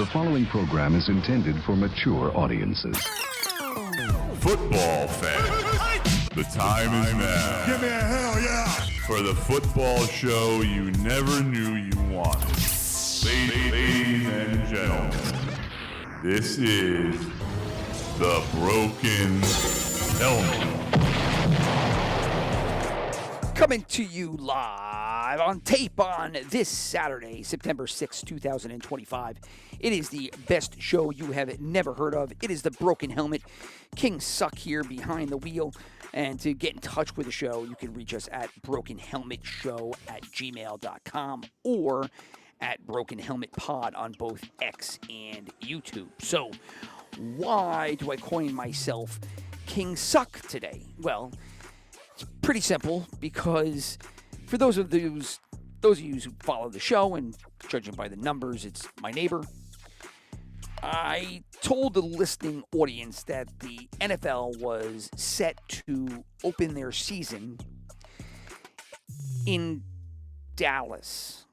The following program is intended for mature audiences. Football fans, the time is now. Give me a hell yeah! For the football show you never knew you wanted. Ladies and gentlemen, this is the Broken Helmet. Coming to you live on tape on this Saturday, September 6, 2025. It is the best show you have never heard of. It is the Broken Helmet. King Suck here behind the wheel. And to get in touch with the show, you can reach us at brokenhelmetshow@gmail.com or at Broken Helmet Pod on both X and YouTube. So, why do I coin myself King Suck today? Well, it's pretty simple because for those of you who follow the show, and judging by the numbers, it's my neighbor, I told the listening audience that the NFL was set to open their season in Dallas.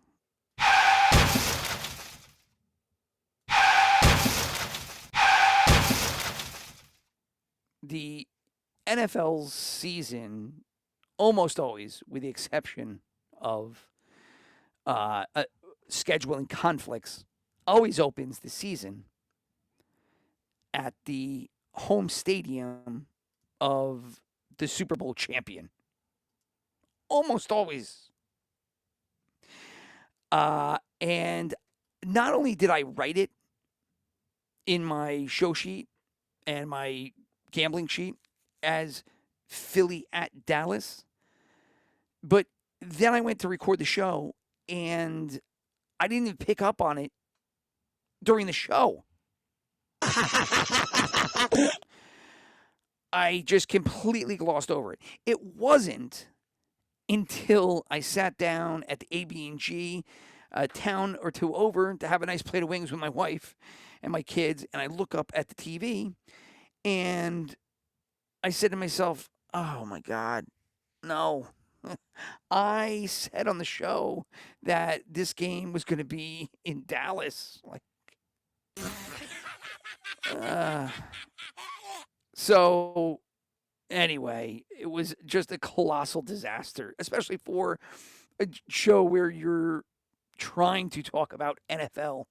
The NFL's season, almost always, with the exception of scheduling conflicts, always opens the season at the home stadium of the Super Bowl champion. Almost always. And not only did I write it in my show sheet and my gambling sheet as Philly at Dallas, but then I went to record the show and I didn't even pick up on it during the show. I just completely glossed over it. It wasn't until I sat down at the AB&G a town or two over to have a nice plate of wings with my wife and my kids, and I look up at the TV and I said to myself, oh my God, no. I said on the show that this game was going to be in Dallas. So anyway, it was just a colossal disaster, especially for a show where you're trying to talk about NFL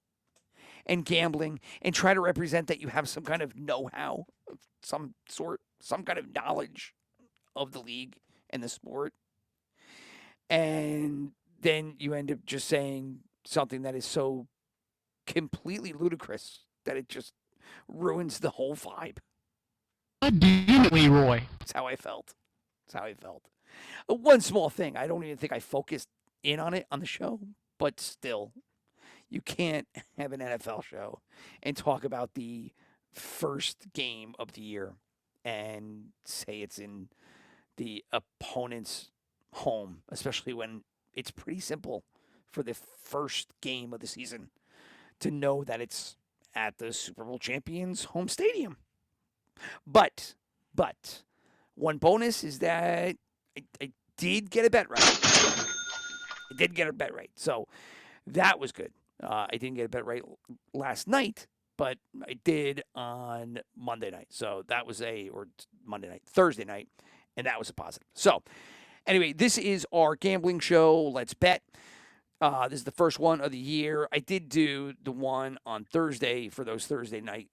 and gambling and try to represent that you have some kind of know-how of some sort, some kind of knowledge of the league and the sport. And then you end up just saying something that is so completely ludicrous that it just ruins the whole vibe. God damn it, Leroy. That's how I felt. One small thing. I don't even think I focused in on it on the show, but still, you can't have an NFL show and talk about the first game of the year and say it's in the opponent's home, especially when it's pretty simple for the first game of the season to know that it's at the Super Bowl champions' home stadium. But one bonus is that I did get a bet right. So that was good. I didn't get a bet right last night, but I did on Monday night. So that was Thursday night, and that was a positive. So anyway, this is our gambling show. Let's bet. This is the first one of the year. I did do the one on Thursday for those Thursday and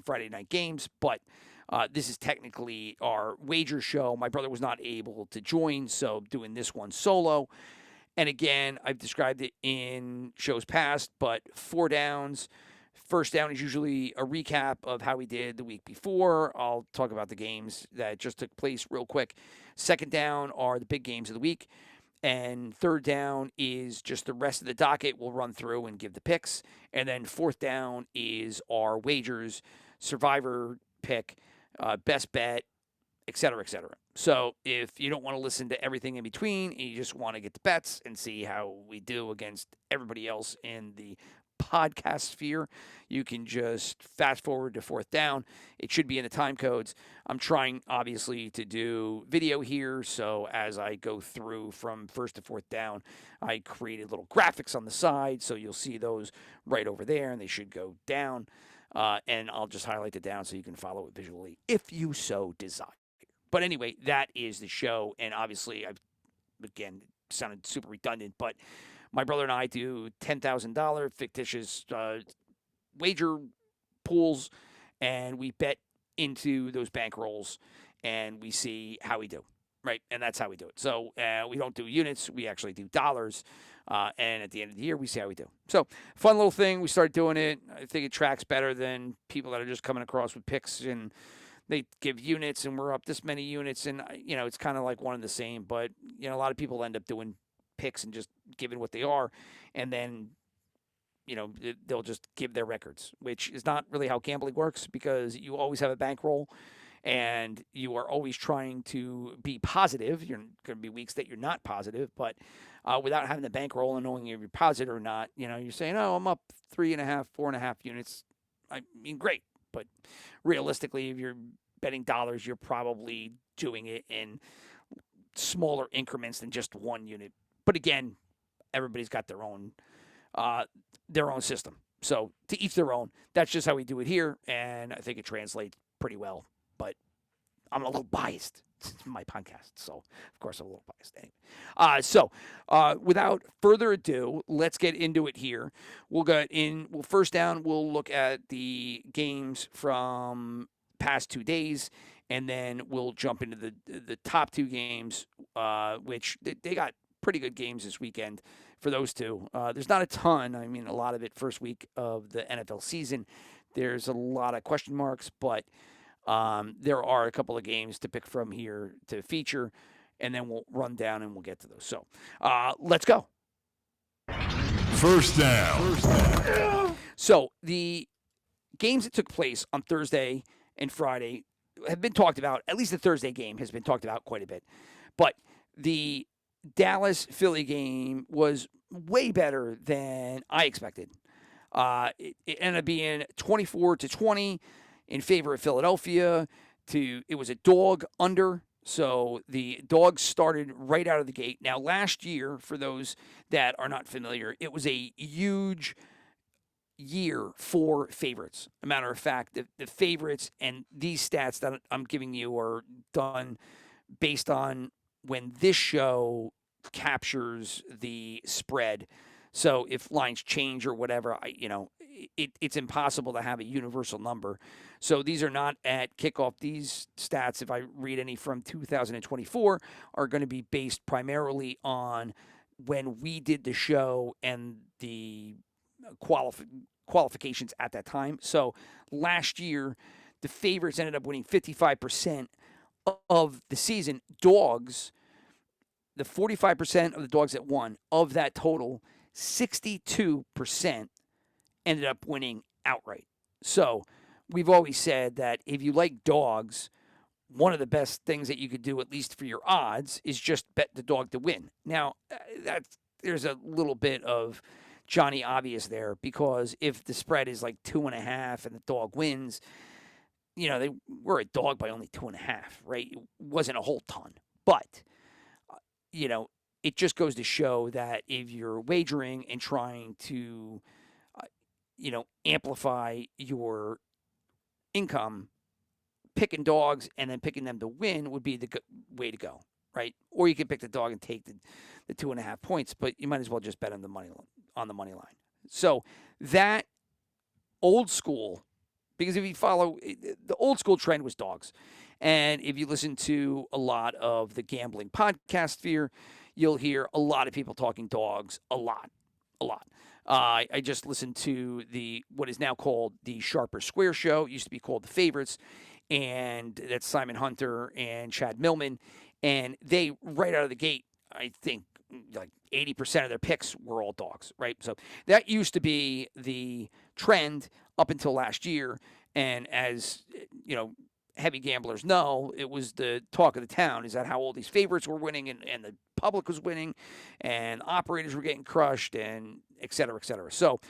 Friday night games, but this is technically our wager show. My brother was not able to join, so I'm doing this one solo. And again, I've described it in shows past, but 4 downs. First down is usually a recap of how we did the week before. I'll talk about the games that just took place real quick. Second down are the big games of the week. And third down is just the rest of the docket. We'll run through and give the picks. And then fourth down is our wagers, survivor pick, best bet, et cetera, et cetera. So if you don't want to listen to everything in between and you just want to get the bets and see how we do against everybody else in the podcast sphere. You can just fast forward to fourth down. It should be in the time codes. I'm trying, obviously, to do video here. So as I go through from first to fourth down, I created little graphics on the side. So you'll see those right over there, and they should go down. And I'll just highlight the down so you can follow it visually if you so desire. But anyway, that is the show. And obviously, again, it sounded super redundant, but my brother and I do $10,000 fictitious wager pools, and we bet into those bankrolls, and we see how we do, right? And that's how we do it. So we don't do units. We actually do dollars. And at the end of the year, we see how we do. So fun little thing. We started doing it. I think it tracks better than people that are just coming across with picks, and they give units, and we're up this many units. And, it's kind of like one and the same. But, a lot of people end up doing picks and just giving what they are. And then, they'll just give their records, which is not really how gambling works, because you always have a bankroll and you are always trying to be positive. You're going to be weeks that you're not positive, but without having the bankroll and knowing if you're positive or not, you're saying, oh, I'm up 3.5, 4.5 units. I mean, great. But realistically, if you're betting dollars, you're probably doing it in smaller increments than just one unit. But again, everybody's got their own system. So to each their own. That's just how we do it here, and I think it translates pretty well. But I'm a little biased. It's my podcast, so of course I'm a little biased. Anyway, so without further ado, let's get into it here. We'll first down. We'll look at the games from past 2 days, and then we'll jump into the top 2 games, which they got pretty good games this weekend for those two. There's not a ton. I mean, a lot of it first week of the NFL season. There's a lot of question marks, but there are a couple of games to pick from here to feature, and then we'll run down and we'll get to those. So let's go. First down. So the games that took place on Thursday and Friday have been talked about. At least the Thursday game has been talked about quite a bit. But the Dallas-Philly game was way better than I expected. It ended up being 24-20 in favor of Philadelphia. It was a dog under, so the dogs started right out of the gate. Now, last year, for those that are not familiar, it was a huge year for favorites. A matter of fact, the favorites and these stats that I'm giving you are done based on when this show captures the spread. So if lines change or whatever, it's impossible to have a universal number. So these are not at kickoff. These stats, if I read any from 2024, are going to be based primarily on when we did the show and the qualifications at that time. So last year, the favorites ended up winning 55% of the season. Dogs, the 45% of the dogs that won, of that total, 62% ended up winning outright. So we've always said that if you like dogs, one of the best things that you could do, at least for your odds, is just bet the dog to win. Now, there's a little bit of Johnny obvious there, because if the spread is like 2.5 and the dog wins, they were a dog by only 2.5, right? It wasn't a whole ton. But, it just goes to show that if you're wagering and trying to, amplify your income, picking dogs and then picking them to win would be the way to go, right? Or you can pick the dog and take the 2.5 points, but you might as well just bet on the money line. So that old school, because if you follow, the old school trend was dogs. And if you listen to a lot of the gambling podcast sphere, you'll hear a lot of people talking dogs a lot. I just listened to what is now called the Sharper Square Show. It used to be called The Favorites, and that's Simon Hunter and Chad Millman. And they, right out of the gate, I think like 80% of their picks were all dogs, right? So that used to be the trend up until last year. And as, heavy gamblers know, it was the talk of the town, is that how all these favorites were winning and the public was winning and operators were getting crushed and et cetera, et cetera. So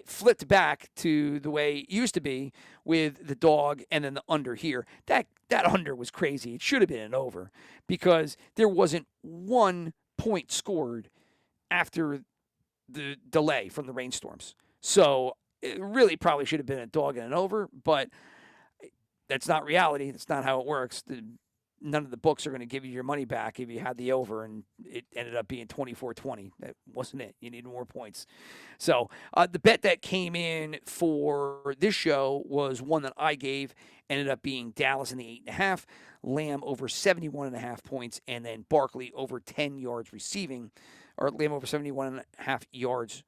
flipped back to the way it used to be with the dog and then the under here. That under was crazy. It should have been an over because there wasn't 1 point scored after the delay from the rainstorms. So it really probably should have been a dog and an over, but that's not reality. That's not how it works. None of the books are going to give you your money back if you had the over and it ended up being 24-20. That wasn't it. You needed more points. So the bet that came in for this show was one that I gave. Ended up being Dallas in the 8.5, Lamb over 71.5 points, and then Barkley over 10 yards receiving, or Lamb over 71.5 yards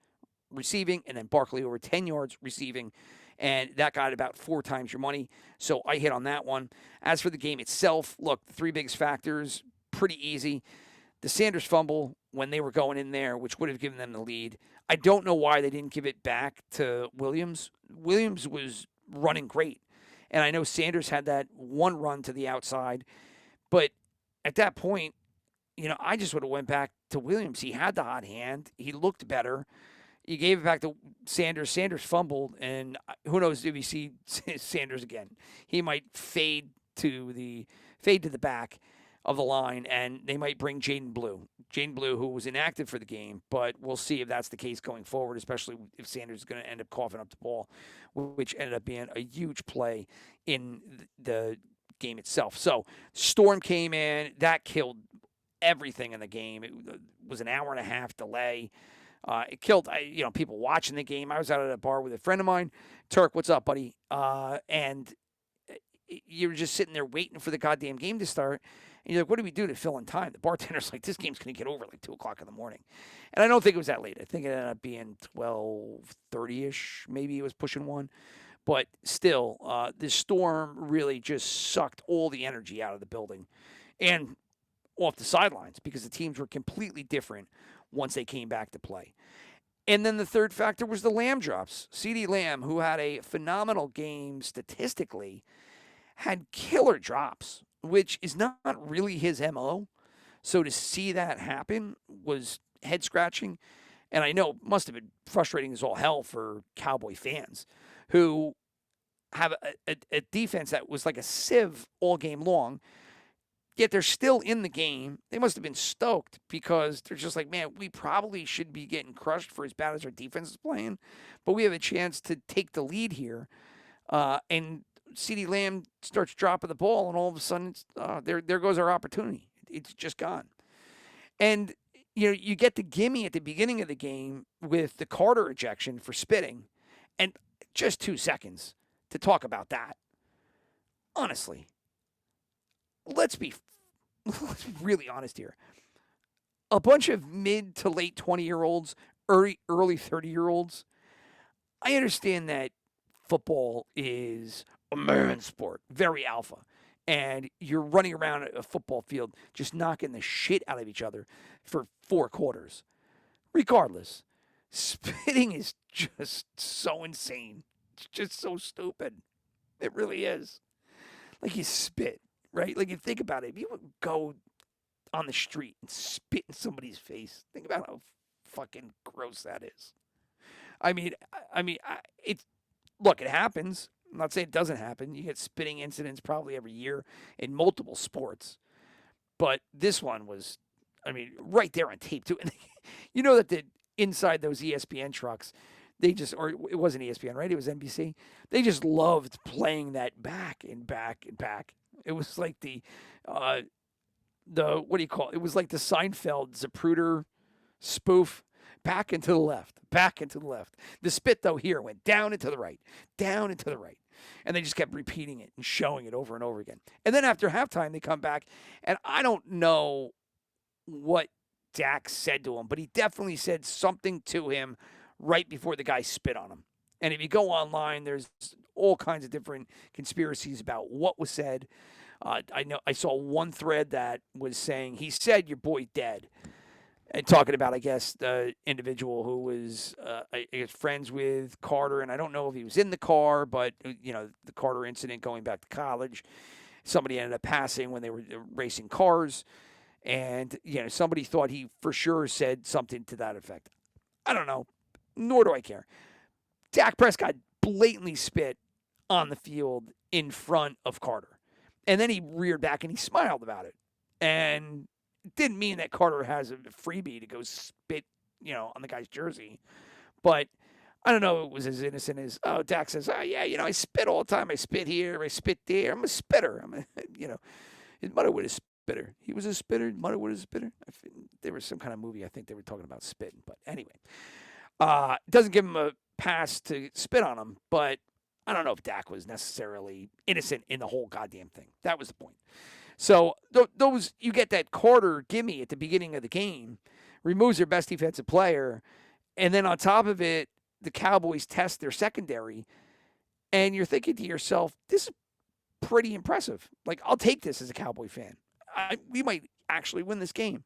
receiving, and then Barkley over 10 yards receiving. And that got about 4 times your money. So I hit on that one. As for the game itself, look, the 3 biggest factors, pretty easy. The Sanders fumble when they were going in there, which would have given them the lead. I don't know why they didn't give it back to Williams. Williams was running great. And I know Sanders had that one run to the outside. But at that point, I just would have went back to Williams. He had the hot hand. He looked better. You gave it back to Sanders. Sanders fumbled, and who knows if you see Sanders again. He might fade to the back of the line, and they might bring Jaden Blue. Jaden Blue, who was inactive for the game, but we'll see if that's the case going forward, especially if Sanders is going to end up coughing up the ball, which ended up being a huge play in the game itself. So Storm came in. That killed everything in the game. It was an hour and a half delay. It killed, people watching the game. I was out at a bar with a friend of mine. Turk, what's up, buddy? And you were just sitting there waiting for the goddamn game to start. And you're like, what do we do to fill in time? The bartender's like, this game's going to get over like 2 o'clock in the morning. And I don't think it was that late. I think it ended up being 12:30-ish. Maybe it was pushing 1. But still, this storm really just sucked all the energy out of the building and off the sidelines because the teams were completely different once they came back to play. And then the third factor was the Lamb drops. CeeDee Lamb, who had a phenomenal game statistically, had killer drops, which is not really his MO. So to see that happen was head-scratching. And I know it must have been frustrating as all hell for Cowboy fans who have a defense that was like a sieve all game long. Yet they're still in the game. They must have been stoked because they're just like, man, we probably should be getting crushed for as bad as our defense is playing, but we have a chance to take the lead here. And CeeDee Lamb starts dropping the ball, and all of a sudden, there goes our opportunity. It's just gone. And you get the gimme at the beginning of the game with the Carter ejection for spitting, and just 2 seconds to talk about that. Honestly, let's be really honest here. A bunch of mid to late 20-year-olds, early 30-year-olds. I understand that football is a man's sport, very alpha, and you're running around a football field just knocking the shit out of each other for 4 quarters. Regardless, spitting is just so insane. It's just so stupid. It really is. Like you spit. Right? Like, you think about it. If you would go on the street and spit in somebody's face, think about how fucking gross that is. Look, it happens. I'm not saying it doesn't happen. You get spitting incidents probably every year in multiple sports. But this one was, right there on tape, too. And you know that inside those ESPN trucks, or it wasn't ESPN, right? It was NBC. They just loved playing that back and back and back. It was like the what do you call it? It was like the Seinfeld Zapruder spoof. Back and to the left, back and to the left. The spit, though, here went down and to the right, down and to the right. And they just kept repeating it and showing it over and over again. And then after halftime, they come back, and I don't know what Dak said to him, but he definitely said something to him right before the guy spit on him. And if you go online, there's all kinds of different conspiracies about what was said. I saw one thread that was saying, he said your boy dead. And talking about, I guess, the individual who was I guess, friends with Carter. And I don't know if he was in the car, but, the Carter incident going back to college. Somebody ended up passing when they were racing cars. And, somebody thought he for sure said something to that effect. I don't know, nor do I care. Dak Prescott blatantly spit on the field in front of Carter. And then he reared back and he smiled about it. And it didn't mean that Carter has a freebie to go spit, on the guy's jersey. But I don't know, it was as innocent as, Dak says, yeah, I spit all the time. I spit here, I spit there. I'm a spitter. His mother was a spitter. He was a spitter. His mother was a spitter. There was some kind of movie I think they were talking about spitting. But anyway, it doesn't give him a pass to spit on him, but I don't know if Dak was necessarily innocent in the whole goddamn thing. That was the point. So those you get that Carter gimme at the beginning of the game, removes their best defensive player, and then on top of it, the Cowboys test their secondary, and you're thinking to yourself, this is pretty impressive. Like, I'll take this as a Cowboy fan. We might actually win this game.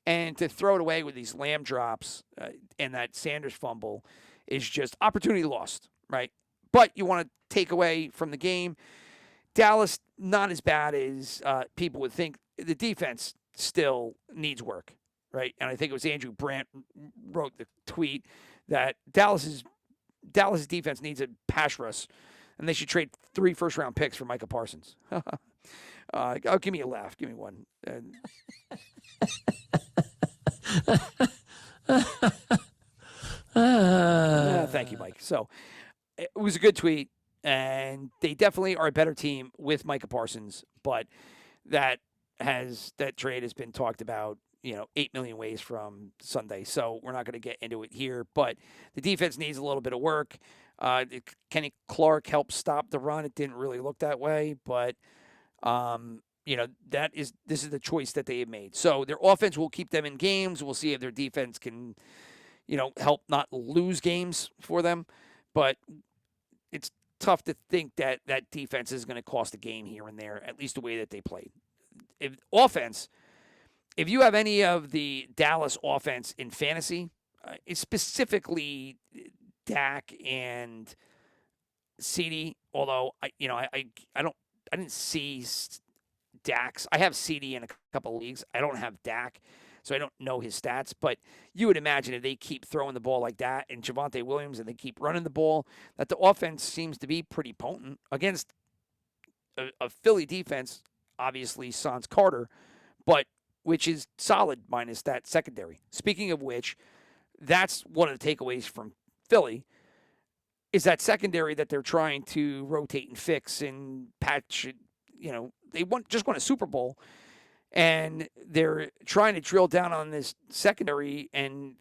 And to throw it away with these lamb drops and that Sanders fumble is just opportunity lost, right? But you want to take away from the game. Dallas, not as bad as people would think. The defense still needs work, right? And I think it was Andrew Brandt wrote the tweet that Dallas's defense needs a pass rush, and they should trade 3 first-round picks for Micah Parsons. Give me a laugh. Give me one. Thank you, Mike. So it was a good tweet, and they definitely are a better team with Micah Parsons, but that trade has been talked about 8 million ways from Sunday. So we're not going to get into it here, but the defense needs a little bit of work. Kenny Clark helped stop the run. It didn't really look that way, but this is the choice that they have made. So their offense will keep them in games. We'll see if their defense can, help not lose games for them, but it's tough to think that that defense is going to cost a game here and there, at least the way that they played. If you have any of the Dallas offense in fantasy, it's specifically Dak and CD, although I didn't see Dak's. I have CD in a couple of leagues. I don't have Dak, so I don't know his stats. But you would imagine if they keep throwing the ball like that and Javonte Williams and they keep running the ball, that the offense seems to be pretty potent against a Philly defense, obviously sans Carter, but which is solid minus that secondary. Speaking of which, that's one of the takeaways from Philly is that secondary that they're trying to rotate and fix and patch. They just won a Super Bowl, and they're trying to drill down on this secondary and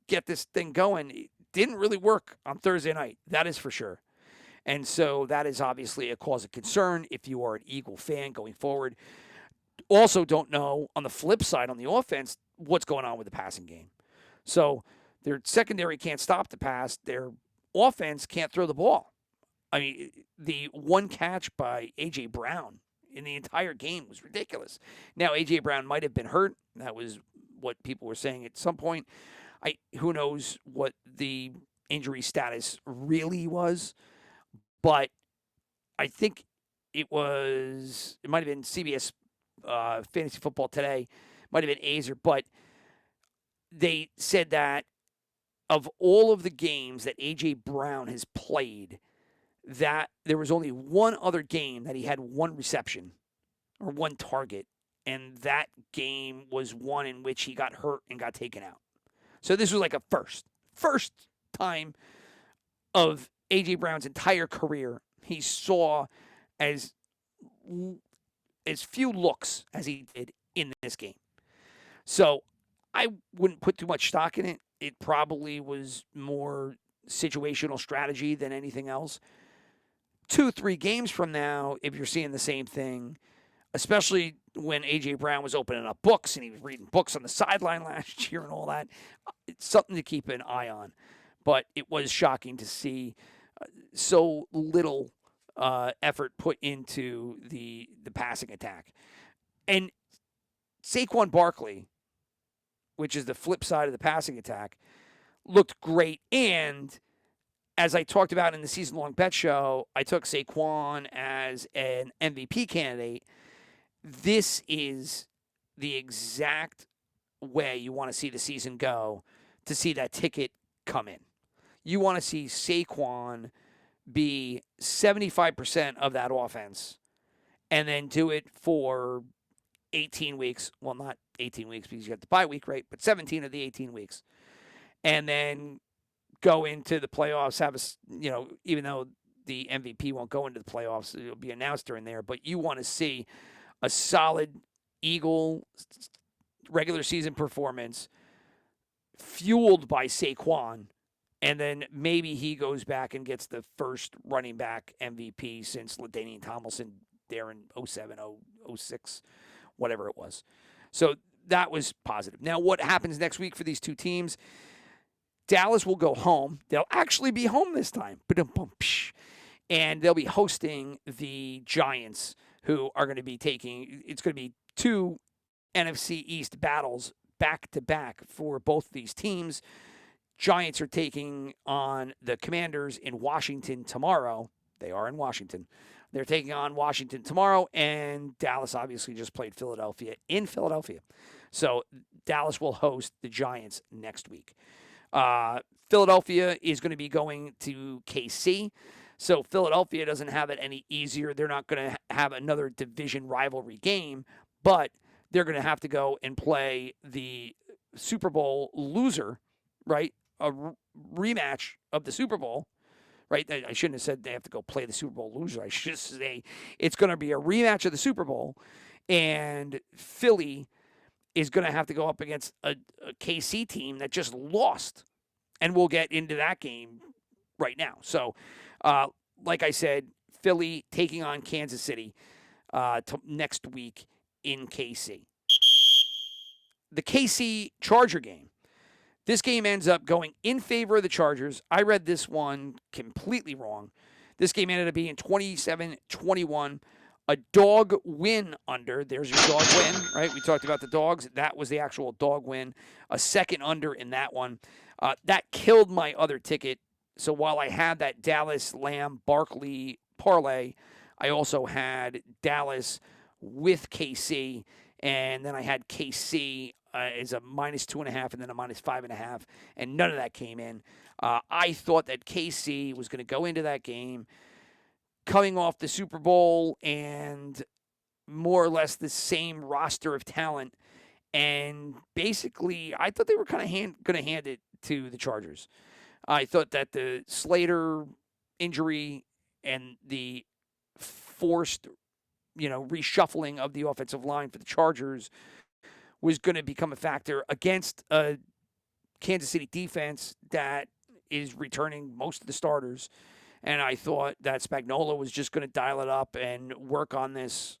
get this thing going. It didn't really work on Thursday night. That is for sure. And so that is obviously a cause of concern if you are an Eagle fan going forward. Also don't know, on the flip side, on the offense, what's going on with the passing game. So their secondary can't stop the pass. Their offense can't throw the ball. I mean, the one catch by A.J. Brown in the entire game was ridiculous. Now, A.J. Brown might have been hurt. That was what people were saying at some point. Who knows what the injury status really was. But I think it might have been CBS Fantasy Football Today, might have been Azer, but they said that of all of the games that A.J. Brown has played, that there was only one other game that he had one reception or one target, and that game was one in which he got hurt and got taken out. So this was like a first time of A.J. Brown's entire career he saw as few looks as he did in this game. So I wouldn't put too much stock in it. It probably was more situational strategy than anything else. 2-3 games from now, if you're seeing the same thing, especially when A.J. Brown was opening up books and he was reading books on the sideline last year and all that, it's something to keep an eye on. But it was shocking to see so little effort put into the passing attack. And Saquon Barkley, which is the flip side of the passing attack, looked great. And as I talked about in the season-long bet show, I took Saquon as an MVP candidate. This is the exact way you want to see the season go to see that ticket come in. You want to see Saquon be 75% of that offense and then do it for 18 weeks. Well, not 18 weeks because you got the bye week, right? But 17 of the 18 weeks. And then go into the playoffs, even though the MVP won't go into the playoffs, it'll be announced during there. But you want to see a solid Eagle regular season performance fueled by Saquon, and then maybe he goes back and gets the first running back MVP since LaDainian Tomlinson there in 07, 06, whatever it was. So that was positive. Now, what happens next week for these two teams? Dallas will go home. They'll actually be home this time. And they'll be hosting the Giants, who are going to be it's going to be two NFC East battles back to back for both these teams. Giants are taking on the Commanders in Washington tomorrow. They are in Washington. They're taking on Washington tomorrow, and Dallas obviously just played Philadelphia in Philadelphia. So Dallas will host the Giants next week. Philadelphia is going to be going to KC. So Philadelphia doesn't have it any easier. They're not going to have another division rivalry game, but they're going to have to go and play the Super Bowl loser, right? A rematch of the Super Bowl, right? I shouldn't have said they have to go play the Super Bowl loser. I should say it's going to be a rematch of the Super Bowl, and Philly is going to have to go up against a KC team that just lost, and we'll get into that game right now. So, like I said, Philly taking on Kansas City next week in KC. The KC Charger game. This game ends up going in favor of the Chargers. I read this one completely wrong. This game ended up being 27-21. A dog win under. There's your dog win, right? We talked about the dogs. That was the actual dog win. A second under in that one. That killed my other ticket. So while I had that Dallas Lamb Barkley parlay, I also had Dallas with KC, and then I had KC as a -2.5 and then a -5.5, and none of that came in. I thought that KC was going to go into that game coming off the Super Bowl and more or less the same roster of talent, and basically I thought they were kind of going to hand it to the Chargers. I thought that the Slater injury and the forced, reshuffling of the offensive line for the Chargers was going to become a factor against a Kansas City defense that is returning most of the starters. And I thought that Spagnuolo was just going to dial it up and work on this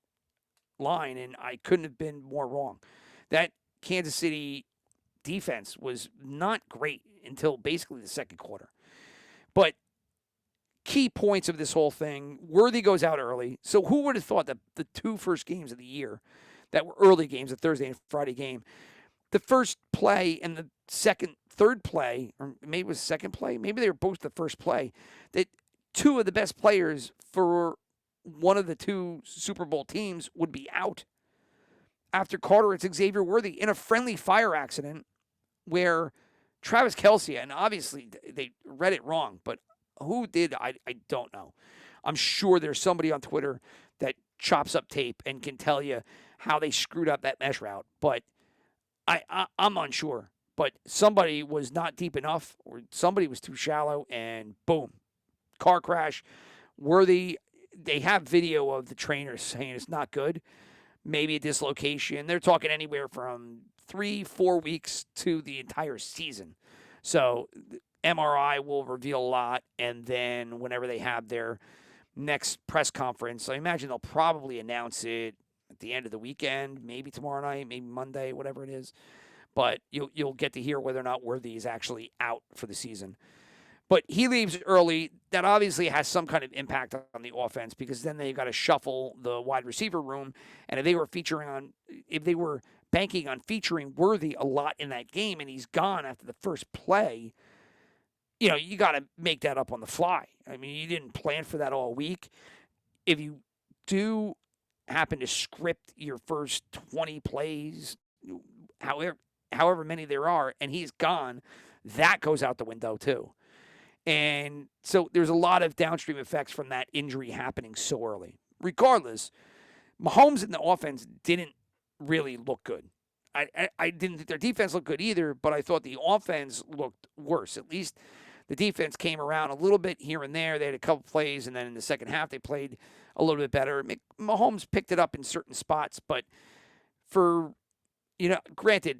line, and I couldn't have been more wrong. That Kansas City defense was not great until basically the second quarter. But key points of this whole thing, Worthy goes out early. So who would have thought that the two first games of the year that were early games, the Thursday and Friday game, the first play and the third play, or maybe it was the second play, maybe they were both the first play, that two of the best players for one of the two Super Bowl teams would be out. After Carter, it's Xavier Worthy in a friendly fire accident where Travis Kelce, and obviously they read it wrong, but who did, I don't know. I'm sure there's somebody on Twitter that chops up tape and can tell you how they screwed up that mesh route, but I'm unsure. But somebody was not deep enough, or somebody was too shallow, and boom, car crash. Worthy, they have video of the trainers saying it's not good. Maybe a dislocation. They're talking anywhere from 3-4 weeks to the entire season. So MRI will reveal a lot, and then whenever they have their next press conference, I imagine they'll probably announce it at the end of the weekend, maybe tomorrow night, maybe Monday, whatever it is. But you'll get to hear whether or not Worthy is actually out for the season. But he leaves early. That obviously has some kind of impact on the offense, because then they've got to shuffle the wide receiver room. And if they were banking on featuring Worthy a lot in that game, and he's gone after the first play, you got to make that up on the fly. I mean, you didn't plan for that all week. If you do happen to script your first 20 plays, however many there are, and he's gone, that goes out the window too. And so there's a lot of downstream effects from that injury happening so early. Regardless, Mahomes and the offense didn't really look good. I didn't think their defense looked good either, but I thought the offense looked worse. At least the defense came around a little bit here and there. They had a couple plays, and then in the second half, they played a little bit better. Mahomes picked it up in certain spots, but granted,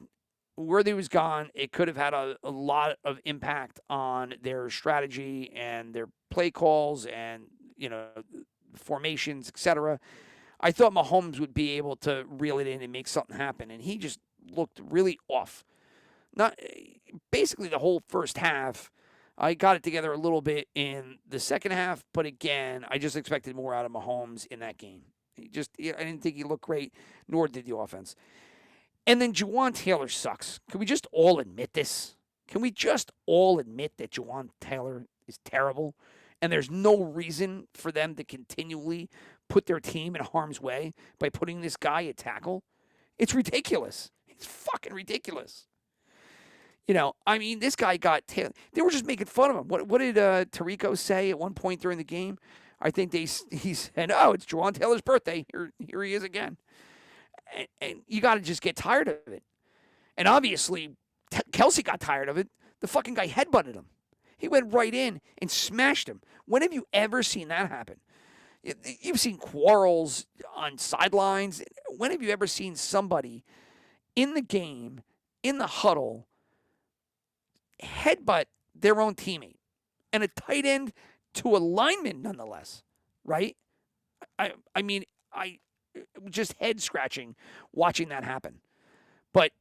Worthy was gone. It could have had a lot of impact on their strategy and their play calls and, formations, etc. I thought Mahomes would be able to reel it in and make something happen, and he just looked really off. Not basically the whole first half. I got it together a little bit in the second half, but again, I just expected more out of Mahomes in that game. I didn't think he looked great, nor did the offense. And then Juwan Taylor sucks. Can we just all admit this? Can we just all admit that Juwan Taylor is terrible? And there's no reason for them to continually put their team in harm's way by putting this guy at tackle? It's ridiculous. It's fucking ridiculous. This guy got Taylor. They were just making fun of him. What did Tirico say at one point during the game? I think he said, "Oh, it's Juwan Taylor's birthday. Here he is again." And you got to just get tired of it. And obviously, Kelsey got tired of it. The fucking guy headbutted him. He went right in and smashed him. When have you ever seen that happen? You've seen quarrels on sidelines. When have you ever seen somebody in the game, in the huddle, headbutt their own teammate? And a tight end to a lineman, nonetheless, right? I just head scratching watching that happen. But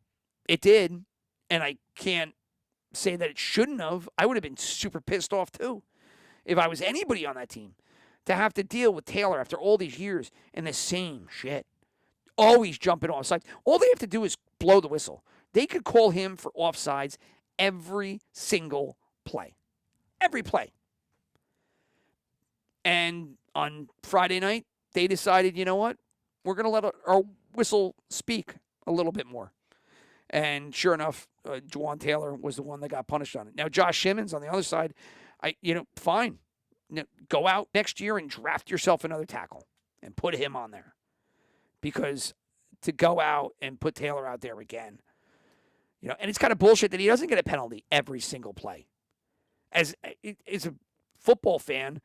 it did, and I can't say that it shouldn't have. I would have been super pissed off too if I was anybody on that team to have to deal with Taylor after all these years and the same shit. Always jumping offsides. All they have to do is blow the whistle. They could call him for offsides every single play. Every play. And on Friday night, they decided, you know what? We're going to let our whistle speak a little bit more. And sure enough, Juwan Taylor was the one that got punished on it. Now, Josh Simmons on the other side, fine. Go out next year and draft yourself another tackle and put him on there. Because to go out and put Taylor out there again, and it's kind of bullshit that he doesn't get a penalty every single play. As a football fan,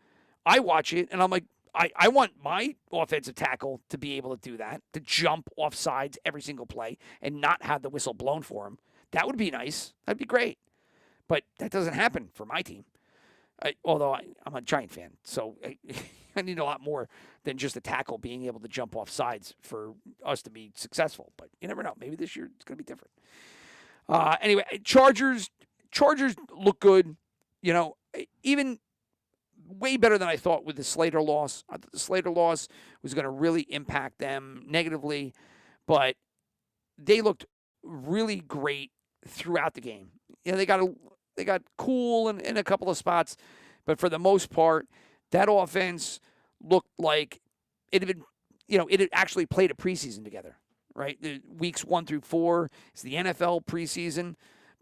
I watch it and I'm like, I want my offensive tackle to be able to do that, to jump off sides every single play and not have the whistle blown for him. That would be nice. That'd be great. But that doesn't happen for my team. Although I'm a Giant fan, so I need a lot more than just a tackle being able to jump off sides for us to be successful. But you never know. Maybe this year it's going to be different. Anyway, Chargers look good. Even way better than I thought with the Slater loss. I thought the Slater loss was going to really impact them negatively, but they looked really great throughout the game. They got cool in a couple of spots, but for the most part, that offense looked like it had been, it had actually played a preseason together, right? The weeks 1 through 4 is the NFL preseason,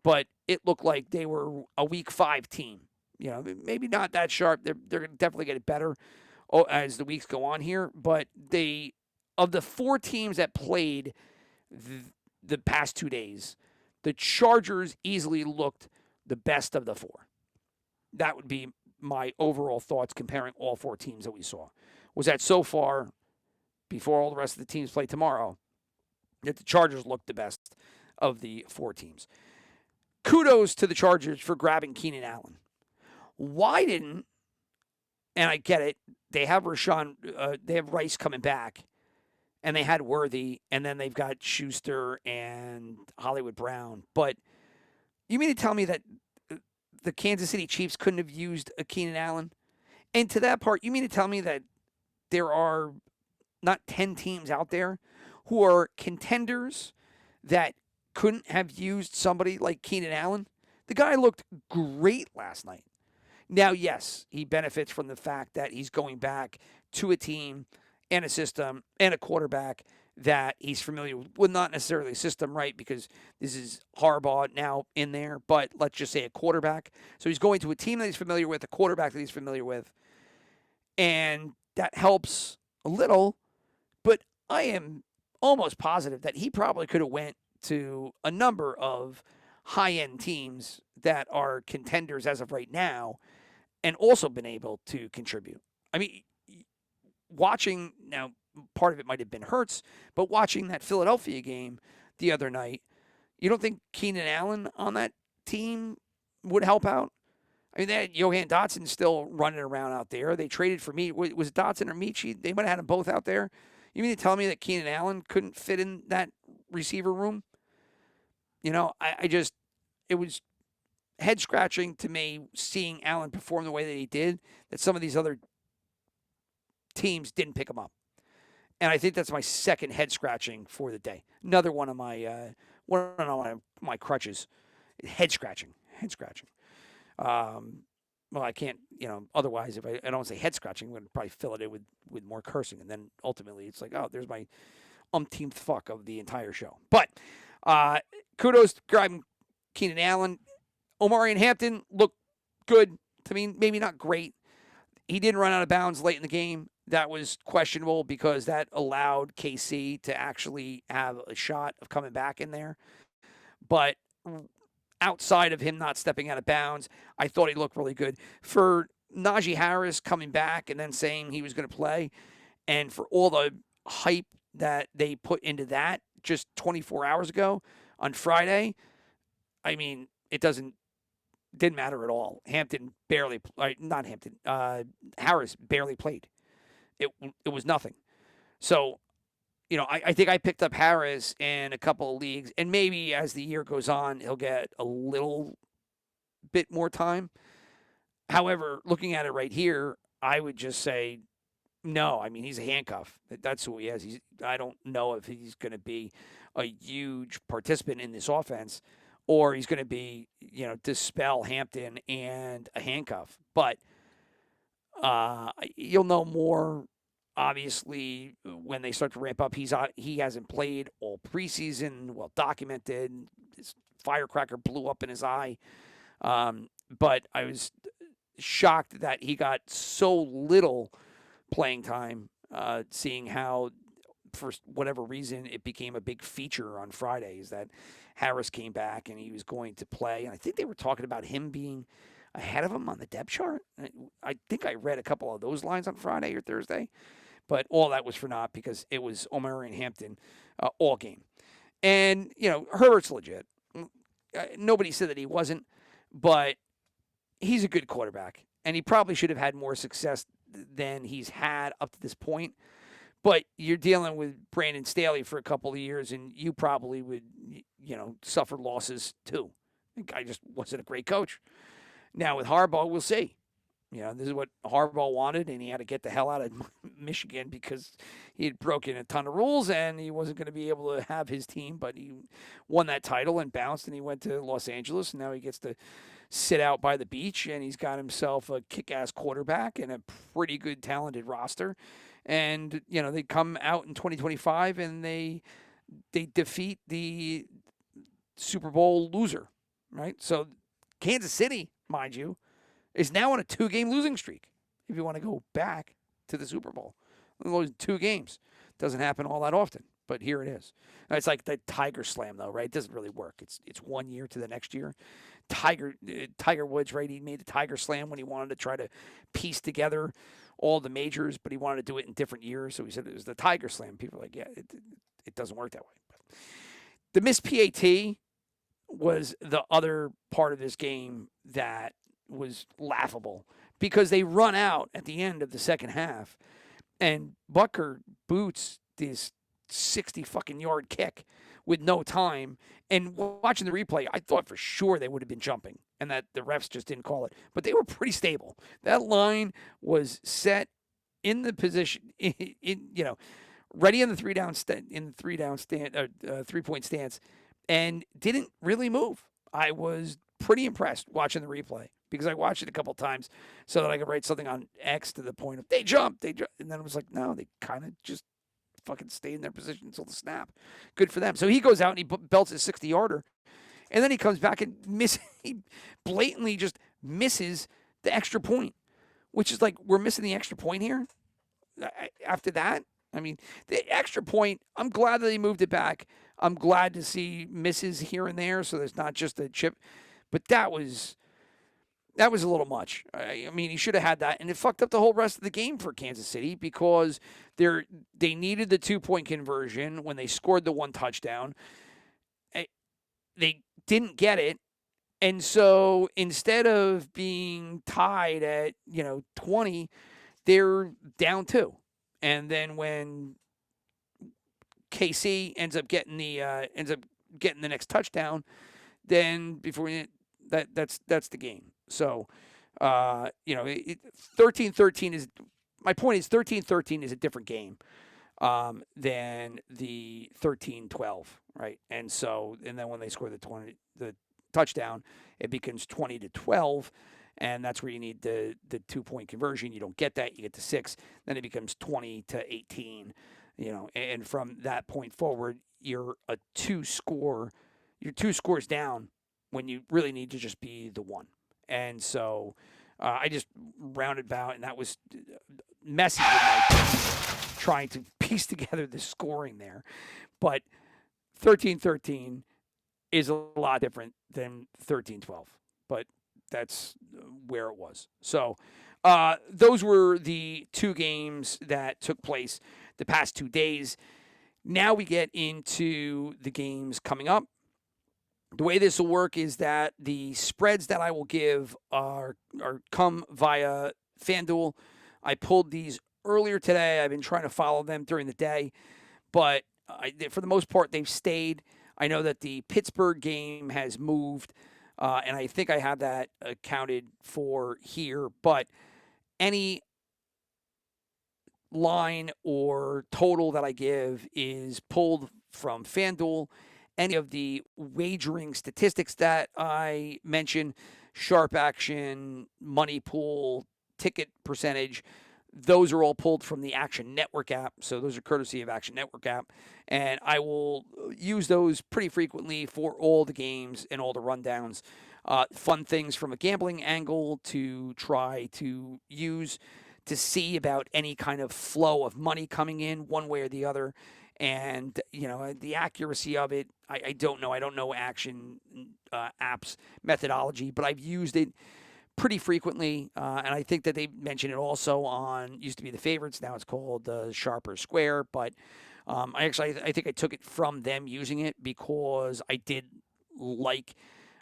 but it looked like they were a week 5 team. Maybe not that sharp. They're going to definitely get it better as the weeks go on here. But of the 4 teams that played the past 2 days, the Chargers easily looked the best of the 4. That would be my overall thoughts comparing all 4 teams that we saw. Was that so far, before all the rest of the teams play tomorrow, that the Chargers looked the best of the 4 teams. Kudos to the Chargers for grabbing Keenan Allen. Why didn't, and I get it, they have they have Rice coming back, and they had Worthy, and then they've got Schuster and Hollywood Brown. But you mean to tell me that the Kansas City Chiefs couldn't have used a Keenan Allen? And to that part, you mean to tell me that there are not 10 teams out there who are contenders that couldn't have used somebody like Keenan Allen? The guy looked great last night. Now, yes, he benefits from the fact that he's going back to a team and a system and a quarterback that he's familiar with. Well, not necessarily a system, right? Because this is Harbaugh now in there, but let's just say a quarterback. So he's going to a team that he's familiar with, a quarterback that he's familiar with, and that helps a little. But I am almost positive that he probably could have went to a number of high-end teams that are contenders as of right now and also been able to contribute. I mean, watching now, part of it might have been Hurts, but watching that Philadelphia game the other night, you don't think Keenan Allen on that team would help out? I mean, they had Johan Dotson still running around out there. They traded for me. Was it Dotson or Michi? They might have had them both out there. You mean to tell me that Keenan Allen couldn't fit in that receiver room? It was head scratching to me seeing Allen perform the way that he did, that some of these other teams didn't pick him up. And I think that's my second head scratching for the day. Another one of my crutches, head scratching. Well, I can't, otherwise if I don't say head scratching, I'm going to probably fill it in with more cursing. And then ultimately it's like, oh, there's my umpteenth fuck of the entire show. But kudos to grabbing Keenan Allen. Omarion Hampton looked good to me, maybe not great. He didn't run out of bounds late in the game. That was questionable because that allowed KC to actually have a shot of coming back in there. But outside of him not stepping out of bounds, I thought he looked really good. For Najee Harris coming back and then saying he was going to play, and for all the hype that they put into that just 24 hours ago on Friday, I mean, didn't matter at all. Harris barely played. It was nothing. So, I think I picked up Harris in a couple of leagues, and maybe as the year goes on, he'll get a little bit more time. However, looking at it right here, I would just say no. I mean, he's a handcuff. That's who he is. I don't know if he's going to be a huge participant in this offense, or he's going to be, dispel Hampton and a handcuff. But you'll know more, obviously, when they start to ramp up. He hasn't played all preseason, well documented. His firecracker blew up in his eye. But I was shocked that he got so little playing time, seeing how, for whatever reason, it became a big feature on Fridays that Harris came back and he was going to play. And I think they were talking about him being ahead of him on the depth chart. I think I read a couple of those lines on Friday or Thursday, but all that was for naught because it was Omarion Hampton all game. And, Herbert's legit. Nobody said that he wasn't, but he's a good quarterback, and he probably should have had more success than he's had up to this point. But you're dealing with Brandon Staley for a couple of years, and you probably would, suffer losses too. The guy just wasn't a great coach. Now with Harbaugh, we'll see. This is what Harbaugh wanted, and he had to get the hell out of Michigan because he had broken a ton of rules, and he wasn't going to be able to have his team. But he won that title and bounced, and he went to Los Angeles, and now he gets to sit out by the beach, and he's got himself a kick-ass quarterback and a pretty good, talented roster. And, they come out in 2025, and they defeat the Super Bowl loser, right? So Kansas City, mind you, is now on a 2-game losing streak. If you want to go back to the Super Bowl, losing 2 games doesn't happen all that often, but here it is. It's like the Tiger Slam, though, right? It doesn't really work. It's 1 year to the next year. Tiger Woods, right? He made the Tiger Slam when he wanted to try to piece together all the majors, but he wanted to do it in different years. So he said it was the Tiger Slam. People are like, yeah, it doesn't work that way. But the missed PAT was the other part of this game that was laughable because they run out at the end of the second half, and Butker boots this 60 fucking yard kick with no time. And watching the replay, I thought for sure they would have been jumping and that the refs just didn't call it. But they were pretty stable. That line was set in the position, ready in the 3-point stance, and didn't really move. I was pretty impressed watching the replay because I watched it a couple times so that I could write something on X to the point of they jumped, and then it was like, no, they kind of just fucking stay in their position until the snap. Good for them. So he goes out and he belts his 60-yarder, and then he comes back and he blatantly just misses the extra point, which is like, we're missing the extra point here after that. I mean, the extra point, I'm glad that they moved it back. I'm glad to see misses here and there, so there's not just a chip. But that was a little much. I mean, he should have had that, and it fucked up the whole rest of the game for Kansas City because they needed the 2-point conversion when they scored the 1 touchdown. They didn't get it, and so instead of being tied at 20, they're down 2. And then when KC ends up getting the next touchdown, then that's the game. So, 13-13 is, my point is 13-13 is a different game than the 13-12, right? And then when they score the touchdown, it becomes 20-12. And that's where you need the 2-point conversion. You don't get that. You get to 6. Then it becomes 20-18. And from that point forward, you're 2 scores down when you really need to just be the 1. And so I just rounded about, and that was messy with my trying to piece together the scoring there. But 13-13 is a lot different than 13-12. But that's where it was. So those were the 2 games that took place the past 2 days. Now we get into the games coming up. The way this will work is that the spreads that I will give are come via FanDuel. I pulled these earlier today. I've been trying to follow them during the day, but for the most part, they've stayed. I know that the Pittsburgh game has moved. And I think I have that accounted for here. But any line or total that I give is pulled from FanDuel. Any of the wagering statistics that I mention, sharp action, money pool, ticket percentage, those are all pulled from the Action Network app. So those are courtesy of Action Network app. And I will use those pretty frequently for all the games and all the rundowns. Fun things from a gambling angle to try to use to see about any kind of flow of money coming in one way or the other. And, the accuracy of it, I don't know. I don't know Action app's methodology, but I've used it pretty frequently, and I think that they mention it also on, used to be the favorites, now it's called Sharp or Square, but I think I took it from them using it because I did like,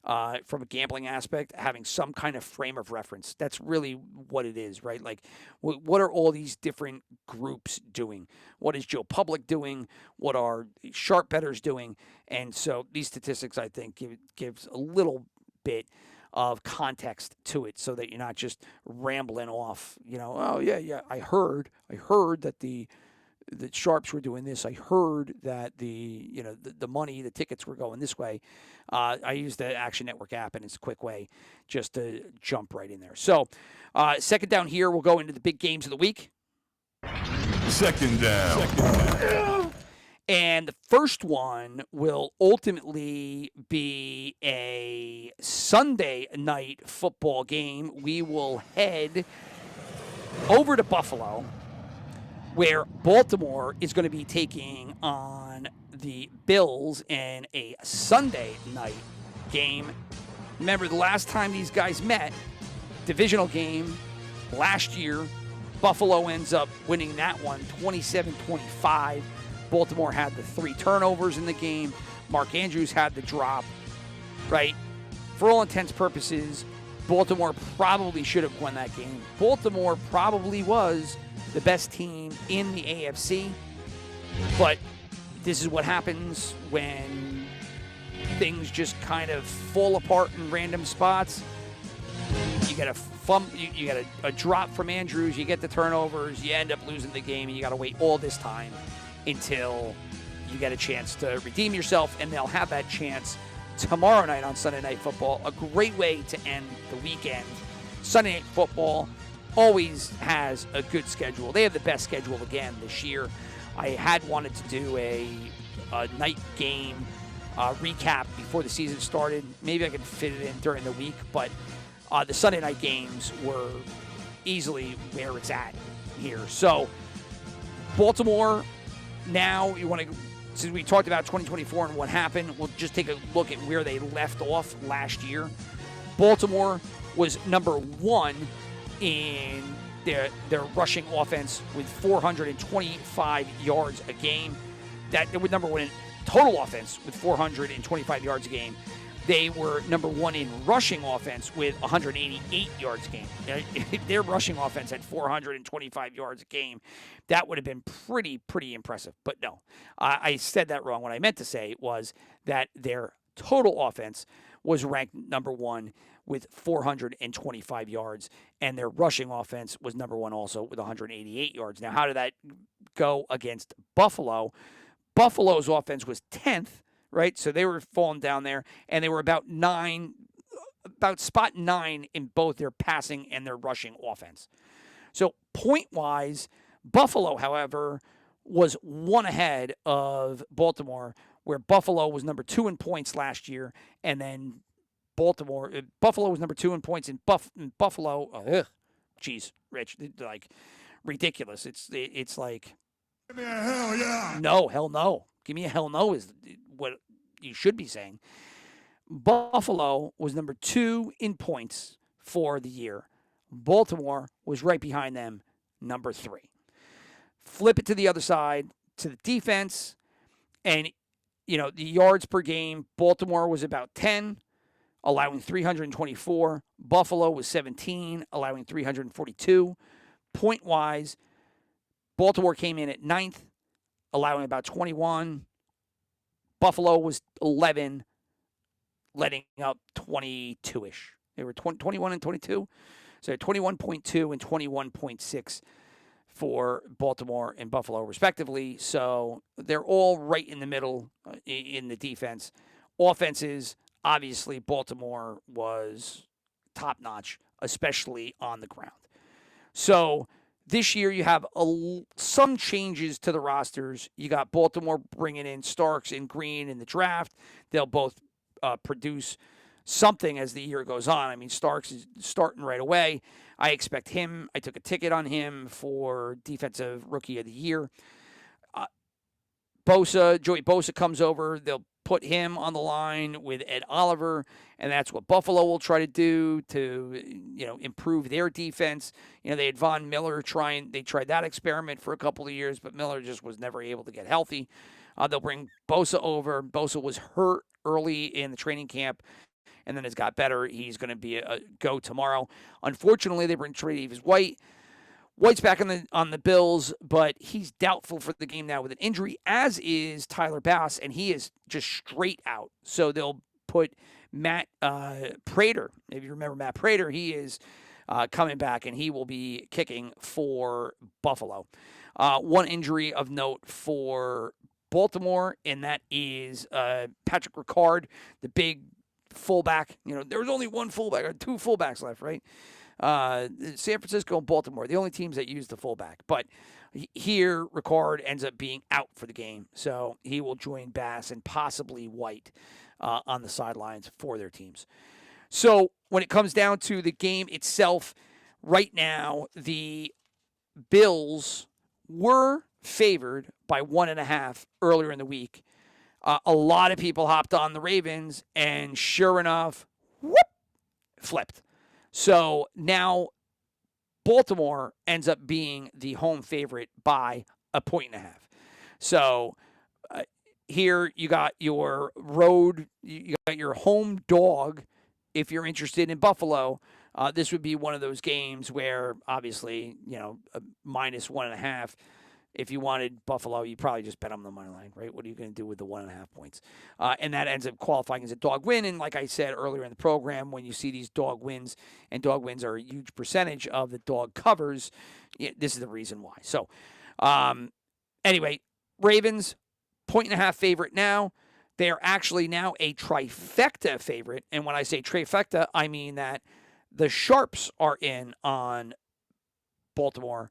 from a gambling aspect, having some kind of frame of reference. That's really what it is, right? Like, what are all these different groups doing? What is Joe Public doing? What are sharp bettors doing? And so these statistics, I think, gives a little bit of context to it so that you're not just rambling off, oh, yeah, I heard that the sharps were doing this. I heard that the money, the tickets were going this way. I use the Action Network app, and it's a quick way just to jump right in there. So second down here, we'll go into the big games of the week. Second down. And the first one will ultimately be a Sunday night football game. We will head over to Buffalo, where Baltimore is going to be taking on the Bills in a Sunday night game. Remember, the last time these guys met, divisional game last year, Buffalo ends up winning that one 27-25. Baltimore had the 3 turnovers in the game. Mark Andrews had the drop, right? For all intents and purposes, Baltimore probably should have won that game. Baltimore probably was the best team in the AFC, but this is what happens when things just kind of fall apart in random spots. You get you get a drop from Andrews, you get the turnovers, you end up losing the game, and you got to wait all this time until you get a chance to redeem yourself, and they'll have that chance tomorrow night on Sunday Night Football. A great way to end the weekend. Sunday Night Football always has a good schedule. They have the best schedule again this year. I had wanted to do a night game recap before the season started. Maybe I could fit it in during the week, but the Sunday night games were easily where it's at here. So Baltimore, now you want to, since we talked about 2024 and what happened, we'll just take a look at where they left off last year. Baltimore was number 1 in their rushing offense with 425 yards a game. That they were number 1 in total offense with 425 yards a game. They were number 1 in rushing offense with 188 yards a game. Their rushing offense had 425 yards a game. That would have been pretty impressive. But no, I said that wrong. What I meant to say was that their total offense was ranked number 1 with 425 yards, and their rushing offense was number 1 also with 188 yards. Now, how did that go against Buffalo? Buffalo's offense was 10th, right? So they were falling down there, and they were about spot 9 in both their passing and their rushing offense. So point-wise, Buffalo, however, was 1 ahead of Baltimore, where Buffalo was number 2 in points last year, and then Buffalo was number 2 in points in Buffalo. Geez, Rich, like ridiculous. It's like, Give me a hell yeah. no, hell no. Give me a hell no is what you should be saying. Buffalo was number 2 in points for the year. Baltimore was right behind them, number 3. Flip it to the other side, to the defense, and the yards per game, Baltimore was about 10, allowing 324. Buffalo was 17, allowing 342. Point-wise, Baltimore came in at 9th, allowing about 21. Buffalo was 11, letting up 22-ish. They were 21 and 22. So 21.2 and 21.6 for Baltimore and Buffalo, respectively. So they're all right in the middle in the defense. Offenses, obviously, Baltimore was top-notch, especially on the ground. So this year you have some changes to the rosters. You got Baltimore bringing in Starks and Green in the draft. They'll both produce something as the year goes on. I mean, Starks is starting right away. I expect him. I took a ticket on him for Defensive Rookie of the Year. Joey Bosa comes over. They'll put him on the line with Ed Oliver, and that's what Buffalo will try to do to, improve their defense. They had Von Miller they tried that experiment for a couple of years, but Miller just was never able to get healthy. They'll bring Bosa over. Bosa was hurt early in the training camp, and then has got better. He's going to be a go tomorrow. Unfortunately, they bring Tre'Davious White. White's back on the Bills, but he's doubtful for the game now with an injury, as is Tyler Bass, and he is just straight out. So they'll put Matt Prater. If you remember Matt Prater, he is coming back, and he will be kicking for Buffalo. One injury of note for Baltimore, and that is Patrick Ricard, the big fullback. There was only one fullback, or 2 fullbacks left, right? San Francisco and Baltimore, the only teams that use the fullback. But here, Ricard ends up being out for the game. So he will join Bass and possibly White on the sidelines for their teams. So when it comes down to the game itself, right now, the Bills were favored by 1.5 earlier in the week. A lot of people hopped on the Ravens, and sure enough, flipped. So now Baltimore ends up being the home favorite by 1.5. So here you got your you got your home dog. If you're interested in Buffalo, this would be one of those games where obviously, minus 1.5. If you wanted Buffalo, you probably just bet on the money line, right? What are you going to do with the 1.5 points? And that ends up qualifying as a dog win. And like I said earlier in the program, when you see these dog wins, and dog wins are a huge percentage of the dog covers, this is the reason why. So anyway, Ravens, 1.5 favorite now. They are actually now a trifecta favorite. And when I say trifecta, I mean that the Sharps are in on Baltimore.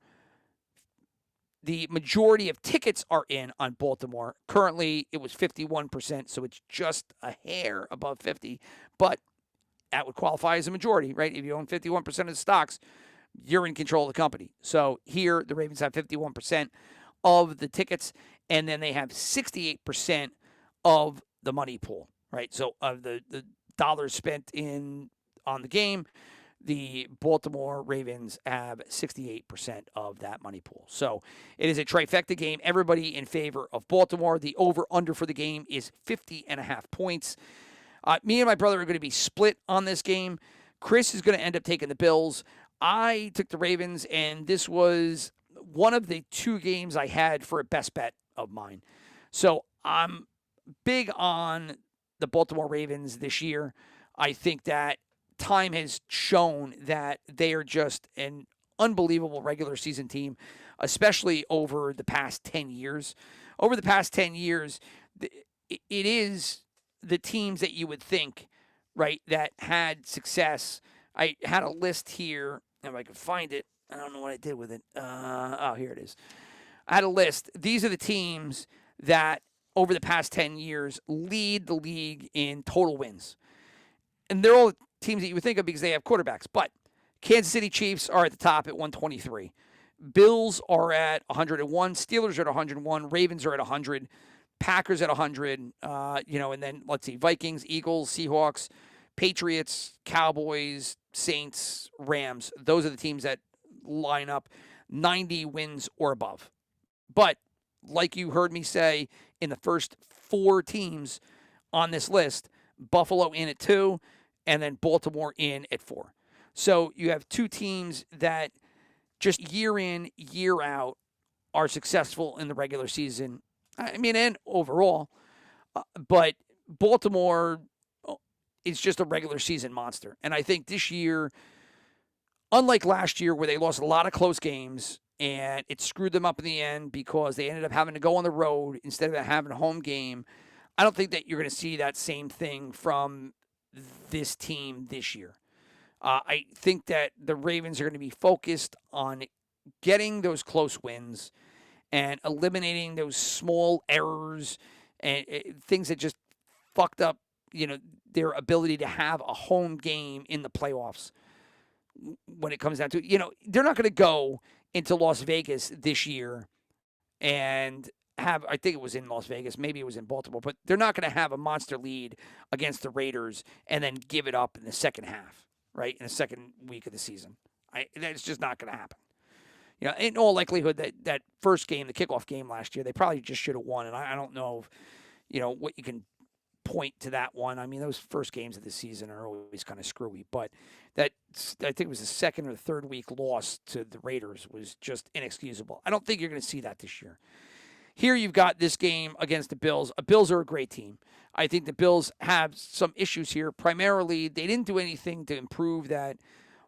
the majority of tickets are in on Baltimore. Currently, it was 51%, so it's just a hair above 50, but that would qualify as a majority, right? If you own 51% of the stocks, you're in control of the company. So here, the Ravens have 51% of the tickets, and then they have 68% of the money pool, right? So of the dollars spent on the game, the Baltimore Ravens have 68% of that money pool. So it is a trifecta game. Everybody in favor of Baltimore. The over-under for the game is 50.5 points. Me and my brother are going to be split on this game. Chris is going to end up taking the Bills. I took the Ravens, and this was one of the two games I had for a best bet of mine. So I'm big on the Baltimore Ravens this year. I think that time has shown that they are just an unbelievable regular season team, especially over the past 10 years. Over the past 10 years, it is the teams that you would think, right, that had success. I had a list here, if I could find it. I don't know what I did with it. Here it is. I had a list. These are the teams that over the past 10 years lead the league in total wins. And they're all teams that you would think of because they have quarterbacks. But Kansas City Chiefs are at the top at 123. Bills are at 101. Steelers are at 101. Ravens are at 100. Packers at 100. And then let's see, Vikings, Eagles, Seahawks, Patriots, Cowboys, Saints, Rams. Those are the teams that line up 90 wins or above. But like you heard me say, in the first four teams on this list, Buffalo in at 2, and then Baltimore in at 4. So you have two teams that just year in, year out are successful in the regular season. I mean, and overall. But Baltimore is just a regular season monster. And I think this year, unlike last year where they lost a lot of close games and it screwed them up in the end because they ended up having to go on the road instead of having a home game, I don't think that you're going to see that same thing from this team this year. I think that the Ravens are going to be focused on getting those close wins and eliminating those small errors and things that just fucked up, their ability to have a home game in the playoffs when it comes down to, they're not going to go into Las Vegas this year and have, I think it was in Las Vegas, maybe it was in Baltimore, but they're not going to have a monster lead against the Raiders and then give it up in the second half, right? In the second week of the season. That's just not going to happen. In all likelihood, that first game, the kickoff game last year, they probably just should have won. And I don't know if, what you can point to that one. I mean, those first games of the season are always kind of screwy. But I think it was the second or third week loss to the Raiders was just inexcusable. I don't think you're going to see that this year. Here you've got this game against the Bills. Bills are a great team. I think the Bills have some issues here. Primarily, they didn't do anything to improve that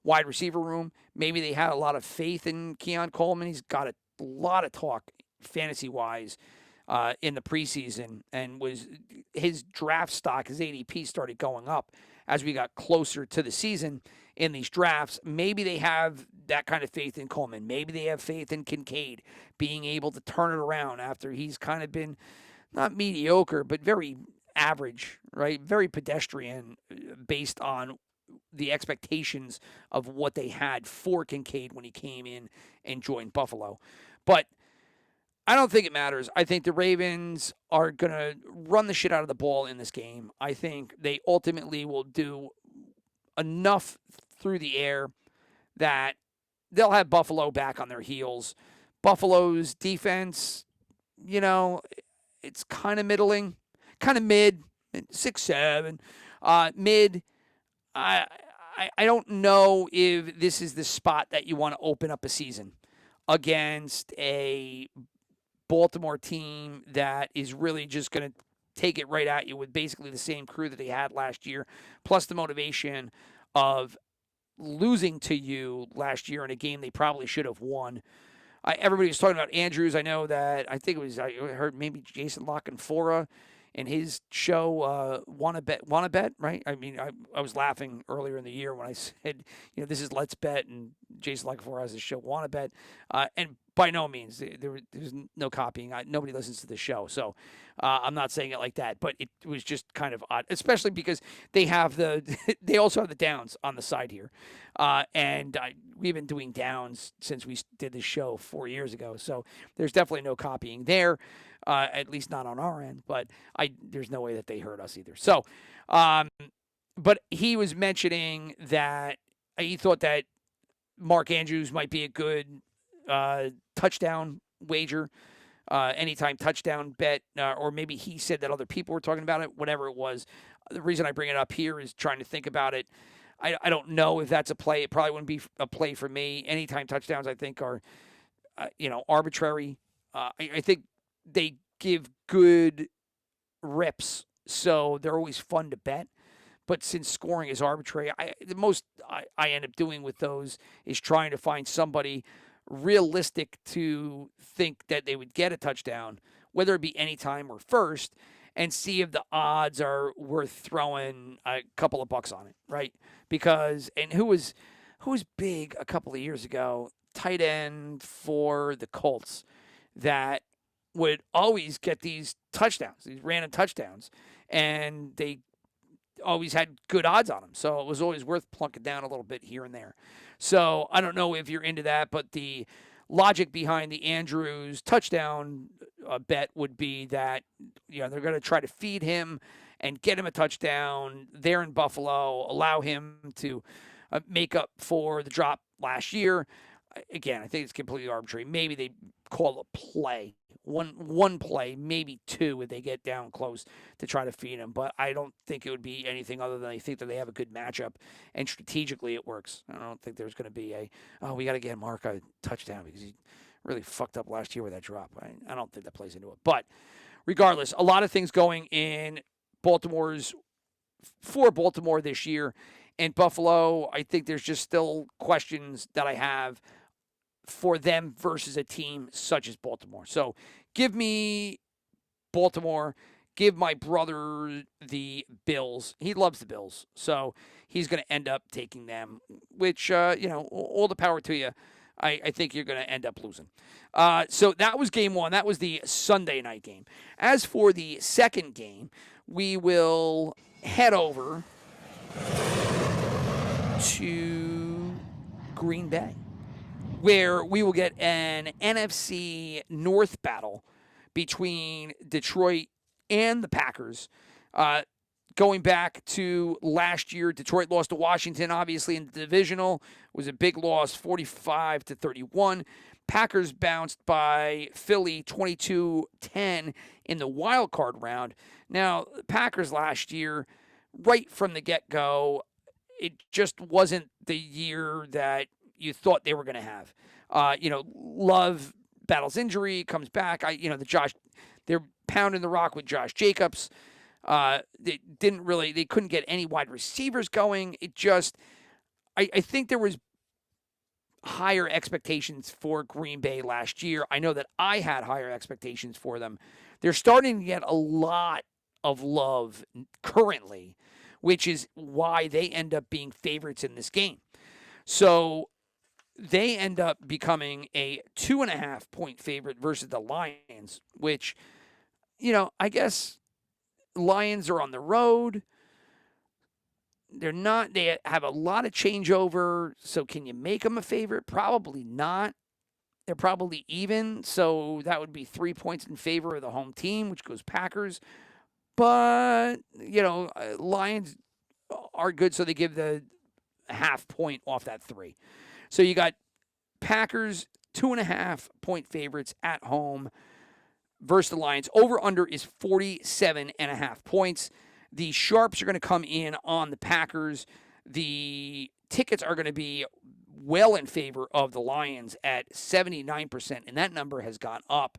wide receiver room. Maybe they had a lot of faith in Keon Coleman. He's got a lot of talk fantasy-wise in the preseason, and his draft stock, his ADP started going up as we got closer to the season in these drafts. Maybe they have that kind of faith in Coleman. Maybe they have faith in Kincaid being able to turn it around after he's kind of been not mediocre, but very average, right? Very pedestrian based on the expectations of what they had for Kincaid when he came in and joined Buffalo. But I don't think it matters. I think the Ravens are going to run the shit out of the ball in this game. I think they ultimately will do enough through the air that they'll have Buffalo back on their heels. Buffalo's defense, it's kind of middling, kind of mid, 6-7, mid. I don't know if this is the spot that you want to open up a season against a Baltimore team that is really just going to take it right at you with basically the same crew that they had last year, plus the motivation of losing to you last year in a game they probably should have won. Everybody was talking about Andrews. I know that I heard maybe Jason Lockenfora in his show, Wanna Bet, right? I mean, I was laughing earlier in the year when I said, this is Let's Bet, and Jason Lockenfora has his show, Wanna Bet. And by no means. There's no copying. Nobody listens to the show, so I'm not saying it like that. But it was just kind of odd, especially because they have they also have the downs on the side here, and we've been doing downs since we did this show 4 years ago. So there's definitely no copying there, at least not on our end. But there's no way that they heard us either. So, but he was mentioning that he thought that Mark Andrews might be a good touchdown wager, anytime touchdown bet, or maybe he said that other people were talking about it, whatever it was. The reason I bring it up here is trying to think about it. I don't know if that's a play. It probably wouldn't be a play for me. Anytime touchdowns, I think, are, arbitrary. I think they give good rips, so they're always fun to bet. But since scoring is arbitrary, the most I end up doing with those is trying to find somebody realistic to think that they would get a touchdown, whether it be anytime or first, and see if the odds are worth throwing a couple of bucks on it, right? Because who was big a couple of years ago, tight end for the Colts, that would always get these touchdowns, these random touchdowns, and they always had good odds on them. So it was always worth plunking down a little bit here and there. So I don't know if you're into that, but the logic behind the Andrews touchdown bet would be that they're going to try to feed him and get him a touchdown there in Buffalo, allow him to make up for the drop last year. Again, I think it's completely arbitrary. Maybe they call a play, one play, maybe two if they get down close to try to feed him. But I don't think it would be anything other than I think that they have a good matchup and strategically it works. I don't think there's going to be we got to get Mark a touchdown because he really fucked up last year with that drop. I don't think that plays into it. But regardless, a lot of things going in for Baltimore this year. And Buffalo, I think there's just still questions that I have for them versus a team such as Baltimore. So give me Baltimore. Give my brother the Bills. He loves the Bills. So he's going to end up taking them, which, all the power to you. I think you're going to end up losing. So that was game one. That was the Sunday night game. As for the second game, we will head over to Green Bay, where we will get an NFC North battle between Detroit and the Packers. Going back to last year, Detroit lost to Washington, obviously, in the divisional. It was a big loss, 45-31. Packers bounced by Philly 22-10 in the wild card round. Now, the Packers last year, right from the get-go, it just wasn't the year that you thought they were going to have. Love battles injury, comes back. They're pounding the rock with Josh Jacobs. They couldn't get any wide receivers going. I think there was higher expectations for Green Bay last year. I know that I had higher expectations for them. They're starting to get a lot of love currently, which is why they end up being favorites in this game. So they end up becoming a 2.5 point favorite versus the Lions, which, I guess Lions are on the road. They have a lot of changeover. So can you make them a favorite? Probably not. They're probably even. So that would be 3 points in favor of the home team, which goes Packers. But, Lions are good, so they give the half point off that 3. So you got Packers 2.5 point favorites at home versus the Lions. Over-under is 47.5 points. The sharps are going to come in on the Packers. The tickets are going to be well in favor of the Lions at 79%, and that number has gone up.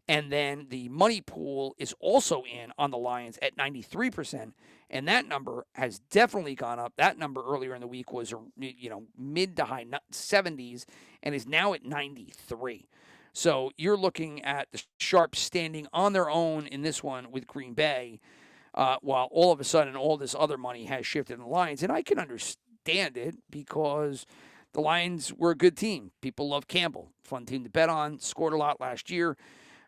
And then the money pool is also in on the Lions at 93%, and that number has definitely gone up. That number earlier in the week was, mid to high 70s and is now at 93. So you're looking at the Sharps standing on their own in this one with Green Bay, while all of a sudden all this other money has shifted in the Lions. And I can understand it because The Lions were a good team. People love Campbell. Fun team to bet on. Scored a lot last year.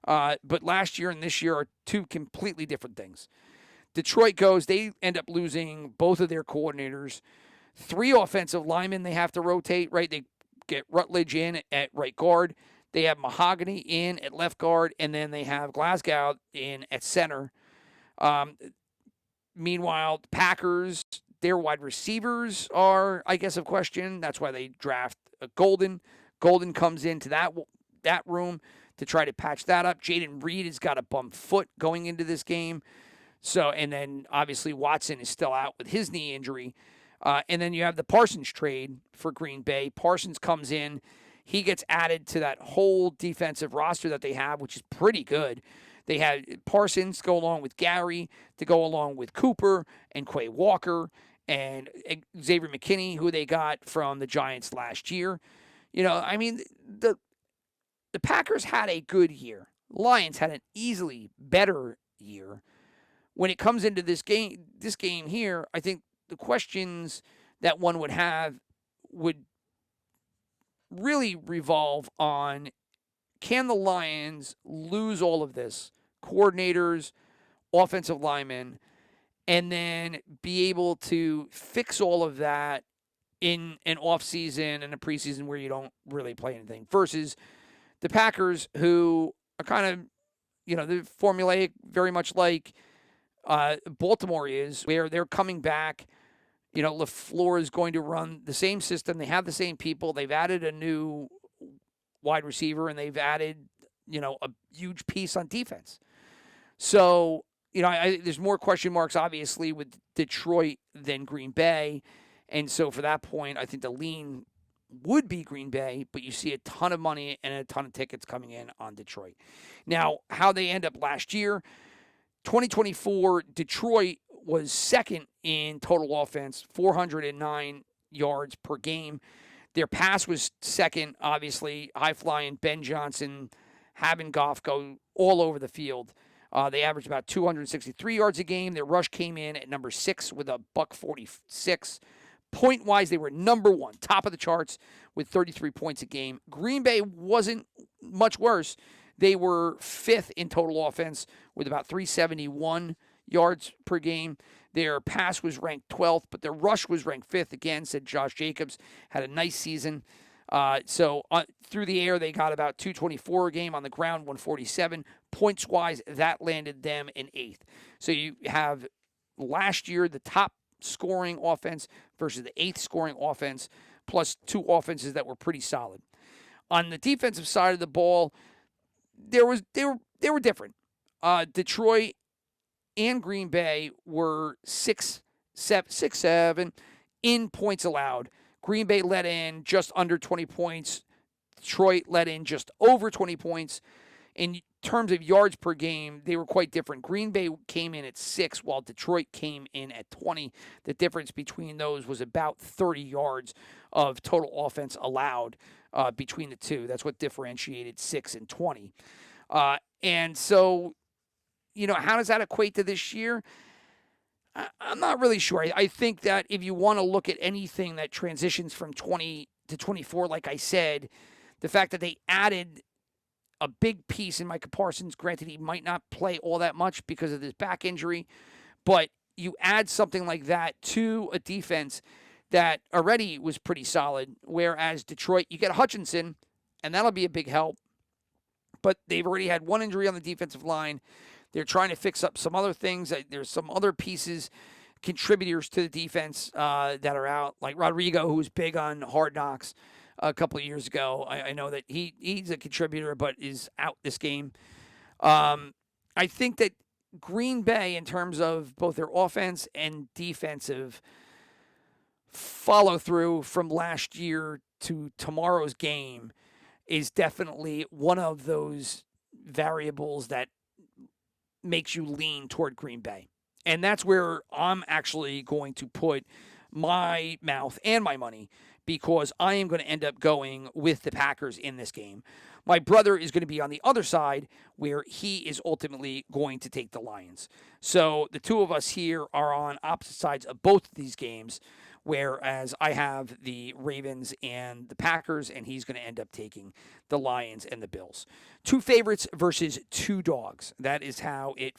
But last year and this year are two completely different things. Detroit goes, they end up losing both of their coordinators. 3 offensive linemen they have to rotate, right? They get Rutledge in at right guard. They have Mahogany in at left guard, and then they have Glasgow in at center. Meanwhile, the Packers, their wide receivers are, I guess, a question. That's why they draft Golden. Golden comes into that room to try to patch that up. Jaden Reed has got a bum foot going into this game. So, and then obviously Watson is still out with his knee injury. And then you have the Parsons trade for Green Bay. Parsons comes in. He gets added to that whole defensive roster that they have, which is pretty good. They had Parsons go along with Gary, to go along with Cooper and Quay Walker and Xavier McKinney, who they got from the Giants last year. You know, I mean, the Packers had a good year. Lions had an easily better year. When it comes into this game here, I think the questions that one would have would really revolve on, can the Lions lose all of this, coordinators, offensive linemen, and then be able to fix all of that in an offseason and a preseason where you don't really play anything, versus the Packers, who are kind of, you know, they're formulaic, very much like Baltimore is, where they're coming back. You know, LaFleur is going to run the same system. They have the same people. They've added a new wide receiver, and they've added, you know, a huge piece on defense. So, you know, there's more question marks, obviously, with Detroit than Green Bay. And so for that point, I think the lean would be Green Bay, but you see a ton of money and a ton of tickets coming in on Detroit. Now, how they end up last year, 2024, Detroit was second in total offense, 409 yards per game. Their pass was second, obviously. High-flying Ben Johnson, having Goff go all over the field. They averaged about 263 yards a game. Their rush came in at number 6 with a $146. Point-wise, they were number 1, top of the charts with 33 points a game. Green Bay wasn't much worse. They were 5th in total offense with about 371 yards per game. Their pass was ranked 12th, but their rush was ranked 5th. Again, said Josh Jacobs, had a nice season. So through the air, they got about 224 a game. On the ground, 147. Points-wise, that landed them in 8th. So you have last year the top scoring offense versus the 8th scoring offense, plus 2 offenses that were pretty solid. On the defensive side of the ball, they were different. Detroit and Green Bay were 6-7 in points allowed. Green Bay let in just under 20 points. Detroit let in just over 20 points. In terms of yards per game, they were quite different. Green Bay came in at 6, while Detroit came in at 20. The difference between those was about 30 yards of total offense allowed between the two. That's what differentiated 6 and 20. And so, you know, how does that equate to this year? I'm not really sure. I think that if you want to look at anything that transitions from 20 to 24, like I said, the fact that they added a big piece in Micah Parsons, granted he might not play all that much because of his back injury, but you add something like that to a defense that already was pretty solid, whereas Detroit, you get Hutchinson, and that'll be a big help. But they've already had one injury on the defensive line. They're trying to fix up some other things. There's some other pieces, contributors to the defense that are out, like Rodrigo, who was big on Hard Knocks a couple of years ago. I know that he's a contributor, but is out this game. I think that Green Bay, in terms of both their offense and defensive follow-through from last year to tomorrow's game, is definitely one of those variables that makes you lean toward Green Bay. And that's where I'm actually going to put my mouth and my money, because I am going to end up going with the Packers in this game. My brother is going to be on the other side, where he is ultimately going to take the Lions. So the two of us here are on opposite sides of both of these games. whereas I have the Ravens and the Packers, and he's going to end up taking the Lions and the Bills. 2 favorites versus 2 dogs. That is how it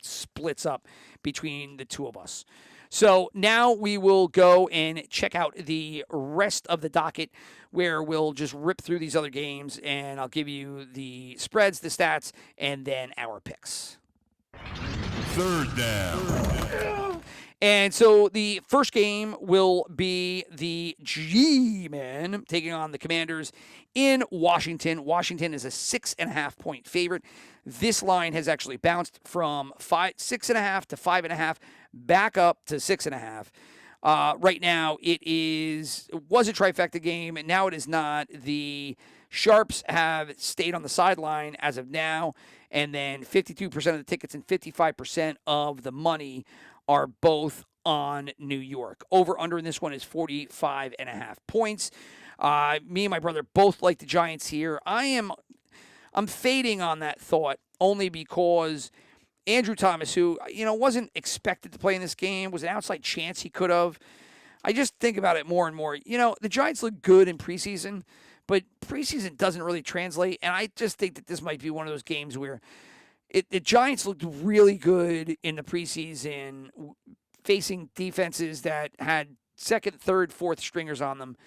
splits up between the two of us. So now we will go and check out the rest of the docket, where we'll just rip through these other games, and I'll give you the spreads, the stats, and then our picks. Third down. And so the first game will be the G-Men taking on the Commanders in Washington. Washington is a 6.5-point favorite. This line has actually bounced from 6.5 to 5.5, back up to 6.5. Right now, it was a trifecta game, and now it is not. The Sharps have stayed on the sideline as of now, and then 52% of the tickets and 55% of the money are both on New York. Over-under in this one is 45.5 points. Me and my brother both like the Giants here. I'm fading on that thought only because Andrew Thomas, who wasn't expected to play in this game, was an outside chance he could have. I just think about it more and more. The Giants look good in preseason, but preseason doesn't really translate, and I just think that this might be one of those games where the Giants looked really good in the preseason, facing defenses that had second, third, fourth stringers on them.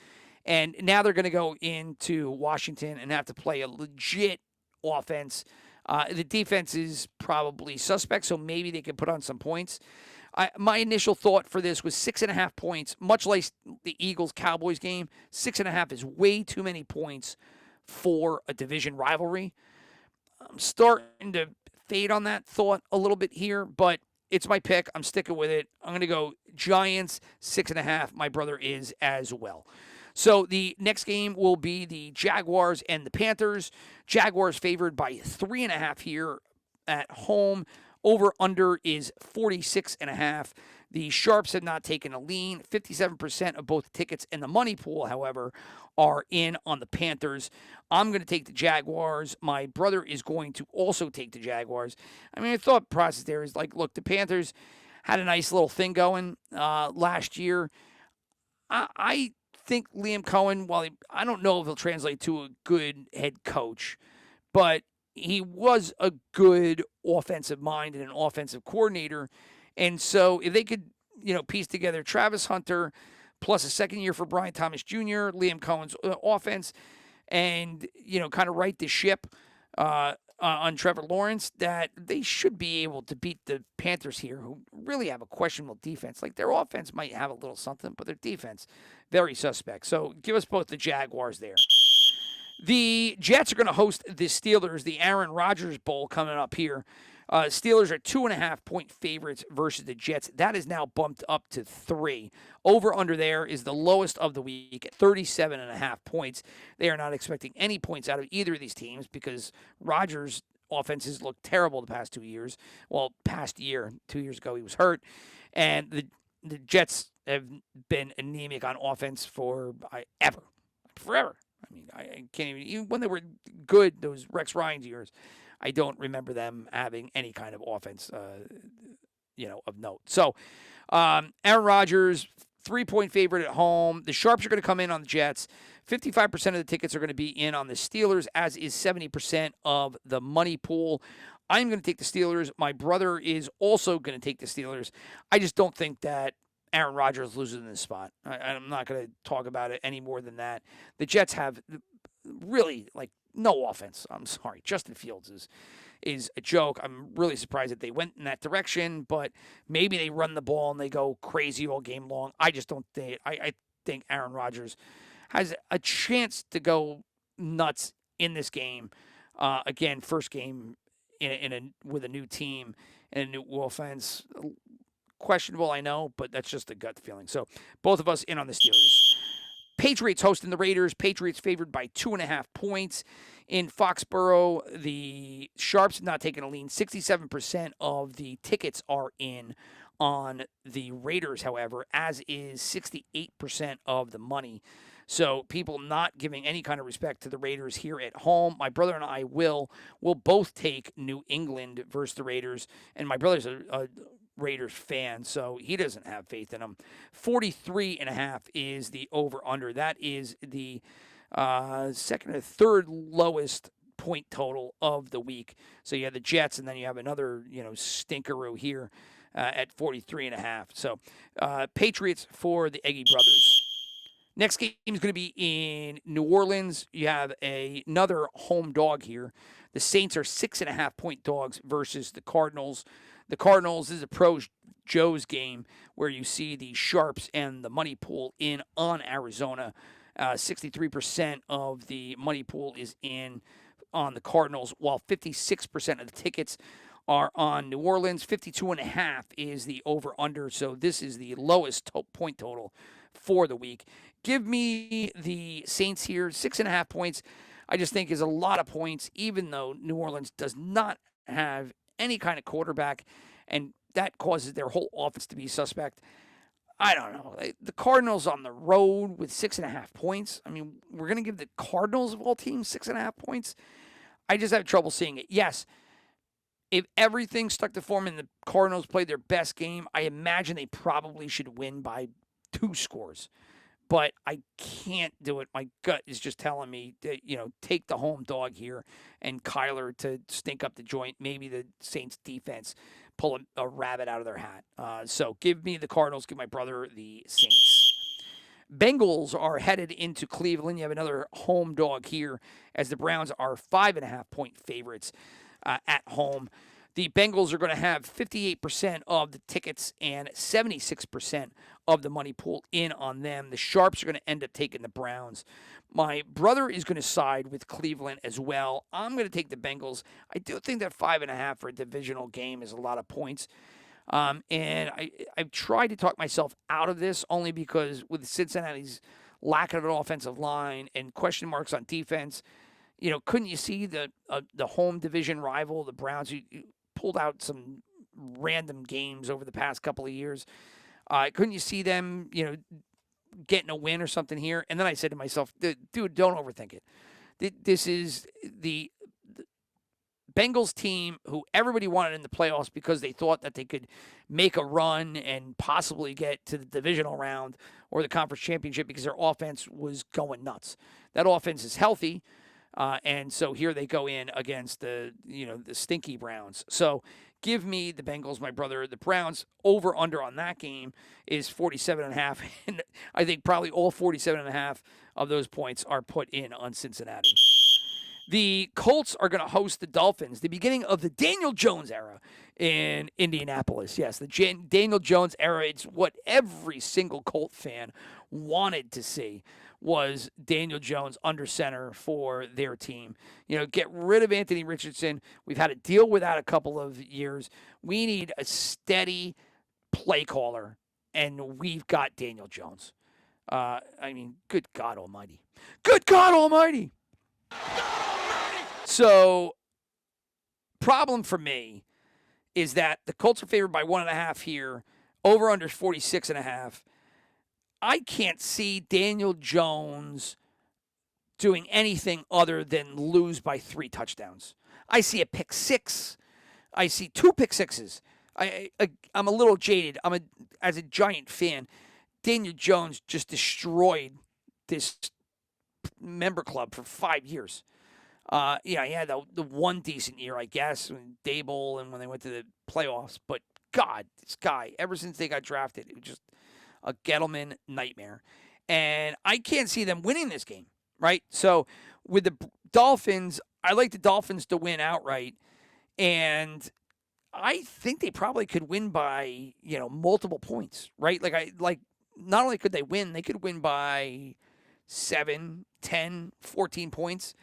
And now they're going to go into Washington and have to play a legit offense. The defense is probably suspect, so maybe they can put on some points. My initial thought for this was 6.5 points, much like the Eagles-Cowboys game. 6.5 is way too many points for a division rivalry. I'm starting to fade on that thought a little bit here, but it's my pick. I'm sticking with it. I'm going to go Giants 6.5. My brother is as well. So the next game will be the Jaguars and the Panthers. Jaguars favored by 3.5 here at home. Over-under is 46.5. The Sharps have not taken a lean. 57% of both tickets and the money pool, however, are in on the Panthers. I'm going to take the Jaguars. My brother is going to also take the Jaguars. I mean, the thought process there is like, look, the Panthers had a nice little thing going last year. I think Liam Cohen, while I don't know if he'll translate to a good head coach, but he was a good offensive mind and an offensive coordinator. And so if they could, piece together Travis Hunter plus a second year for Brian Thomas Jr., Liam Cohen's offense, and, kind of right the ship on Trevor Lawrence, that they should be able to beat the Panthers here, who really have a questionable defense. Like, their offense might have a little something, but their defense, very suspect. So give us both the Jaguars there. The Jets are going to host the Steelers, the Aaron Rodgers Bowl coming up here. Steelers are 2.5-point favorites versus the Jets. That is now bumped up to 3. Over-under there is the lowest of the week at 37.5 points. They are not expecting any points out of either of these teams because Rodgers' offenses looked terrible the past 2 years. Well, past year. 2 years ago he was hurt. And the Jets have been anemic on offense forever. I mean, I can't even when they were good, those Rex Ryan's years, I don't remember them having any kind of offense, of note. So, Aaron Rodgers, 3-point favorite at home. The Sharps are going to come in on the Jets. 55% of the tickets are going to be in on the Steelers, as is 70% of the money pool. I'm going to take the Steelers. My brother is also going to take the Steelers. I just don't think that Aaron Rodgers loses in this spot. I'm not going to talk about it any more than that. The Jets have really, no offense. I'm sorry. Justin Fields is a joke. I'm really surprised that they went in that direction, but maybe they run the ball and they go crazy all game long. I just don't think – I think Aaron Rodgers has a chance to go nuts in this game. Again, first game with a new team and a new offense. Questionable, I know, but that's just a gut feeling. So both of us in on the Steelers. Patriots hosting the Raiders. Patriots favored by 2.5 points in Foxborough. The Sharps have not taken a lean. 67% of the tickets are in on the Raiders, however, as is 68% of the money. So people not giving any kind of respect to the Raiders here at home. My brother and I will both take New England versus the Raiders. And my brother's a Raiders fan, so he doesn't have faith in them. 43.5 is the over/under. That is the second or third lowest point total of the week. So you have the Jets, and then you have another, stinkeroo here at 43.5. So Patriots for the Eggy brothers. Next game is going to be in New Orleans. You have another home dog here. The Saints are 6.5-point dogs versus the Cardinals. The Cardinals is a pro Joe's game where you see the sharps and the money pool in on Arizona. 63% of the money pool is in on the Cardinals, while 56% of the tickets are on New Orleans. 52.5 is the over/under, so this is the lowest point total for the week. Give me the Saints here. 6.5 points, I just think is a lot of points, even though New Orleans does not have any kind of quarterback, and that causes their whole offense to be suspect. I don't know. The Cardinals on the road with 6.5 points. I mean, we're going to give the Cardinals of all teams 6.5 points. I just have trouble seeing it. Yes, if everything stuck to form and the Cardinals played their best game, I imagine they probably should win by 2 scores. But I can't do it. My gut is just telling me that, take the home dog here and Kyler to stink up the joint. Maybe the Saints defense pull a rabbit out of their hat. So give me the Cardinals, give my brother the Saints. Bengals are headed into Cleveland. You have another home dog here as the Browns are 5.5-point favorites at home. The Bengals are going to have 58% of the tickets and 76% of the money pool in on them. The Sharps are going to end up taking the Browns. My brother is going to side with Cleveland as well. I'm going to take the Bengals. I do think that 5.5 for a divisional game is a lot of points. And I've tried to talk myself out of this only because with Cincinnati's lack of an offensive line and question marks on defense, couldn't you see the home division rival, the Browns, who pulled out some random games over the past couple of years? Couldn't you see them, getting a win or something here? And then I said to myself, dude, don't overthink it. This is the Bengals team who everybody wanted in the playoffs because they thought that they could make a run and possibly get to the divisional round or the conference championship because their offense was going nuts. That offense is healthy. And so here they go in against the stinky Browns. So give me the Bengals, my brother. The Browns over/under on that game is 47.5. And I think probably all 47.5 of those points are put in on Cincinnati. The Colts are going to host the Dolphins, the beginning of the Daniel Jones era in Indianapolis. Yes, the Daniel Jones era. It's what every single Colt fan wanted to see was Daniel Jones under center for their team. Get rid of Anthony Richardson. We've had to deal with that a couple of years. We need a steady play caller, and we've got Daniel Jones. Good God Almighty. Good God Almighty. So, problem for me is that the Colts are favored by 1.5 here. Over under 46.5. I can't see Daniel Jones doing anything other than lose by 3 touchdowns. I see a pick 6. I see 2 pick 6s. I'm a little jaded. As a Giant fan, Daniel Jones just destroyed this member club for 5 years. He had the one decent year, I guess, when Dable and when they went to the playoffs. But God, this guy, ever since they got drafted, it was just a Gettleman nightmare. And I can't see them winning this game, right? So with the Dolphins, I like the Dolphins to win outright. And I think they probably could win by, multiple points, right? Not only could they win, they could win by 7, 10, 14 points.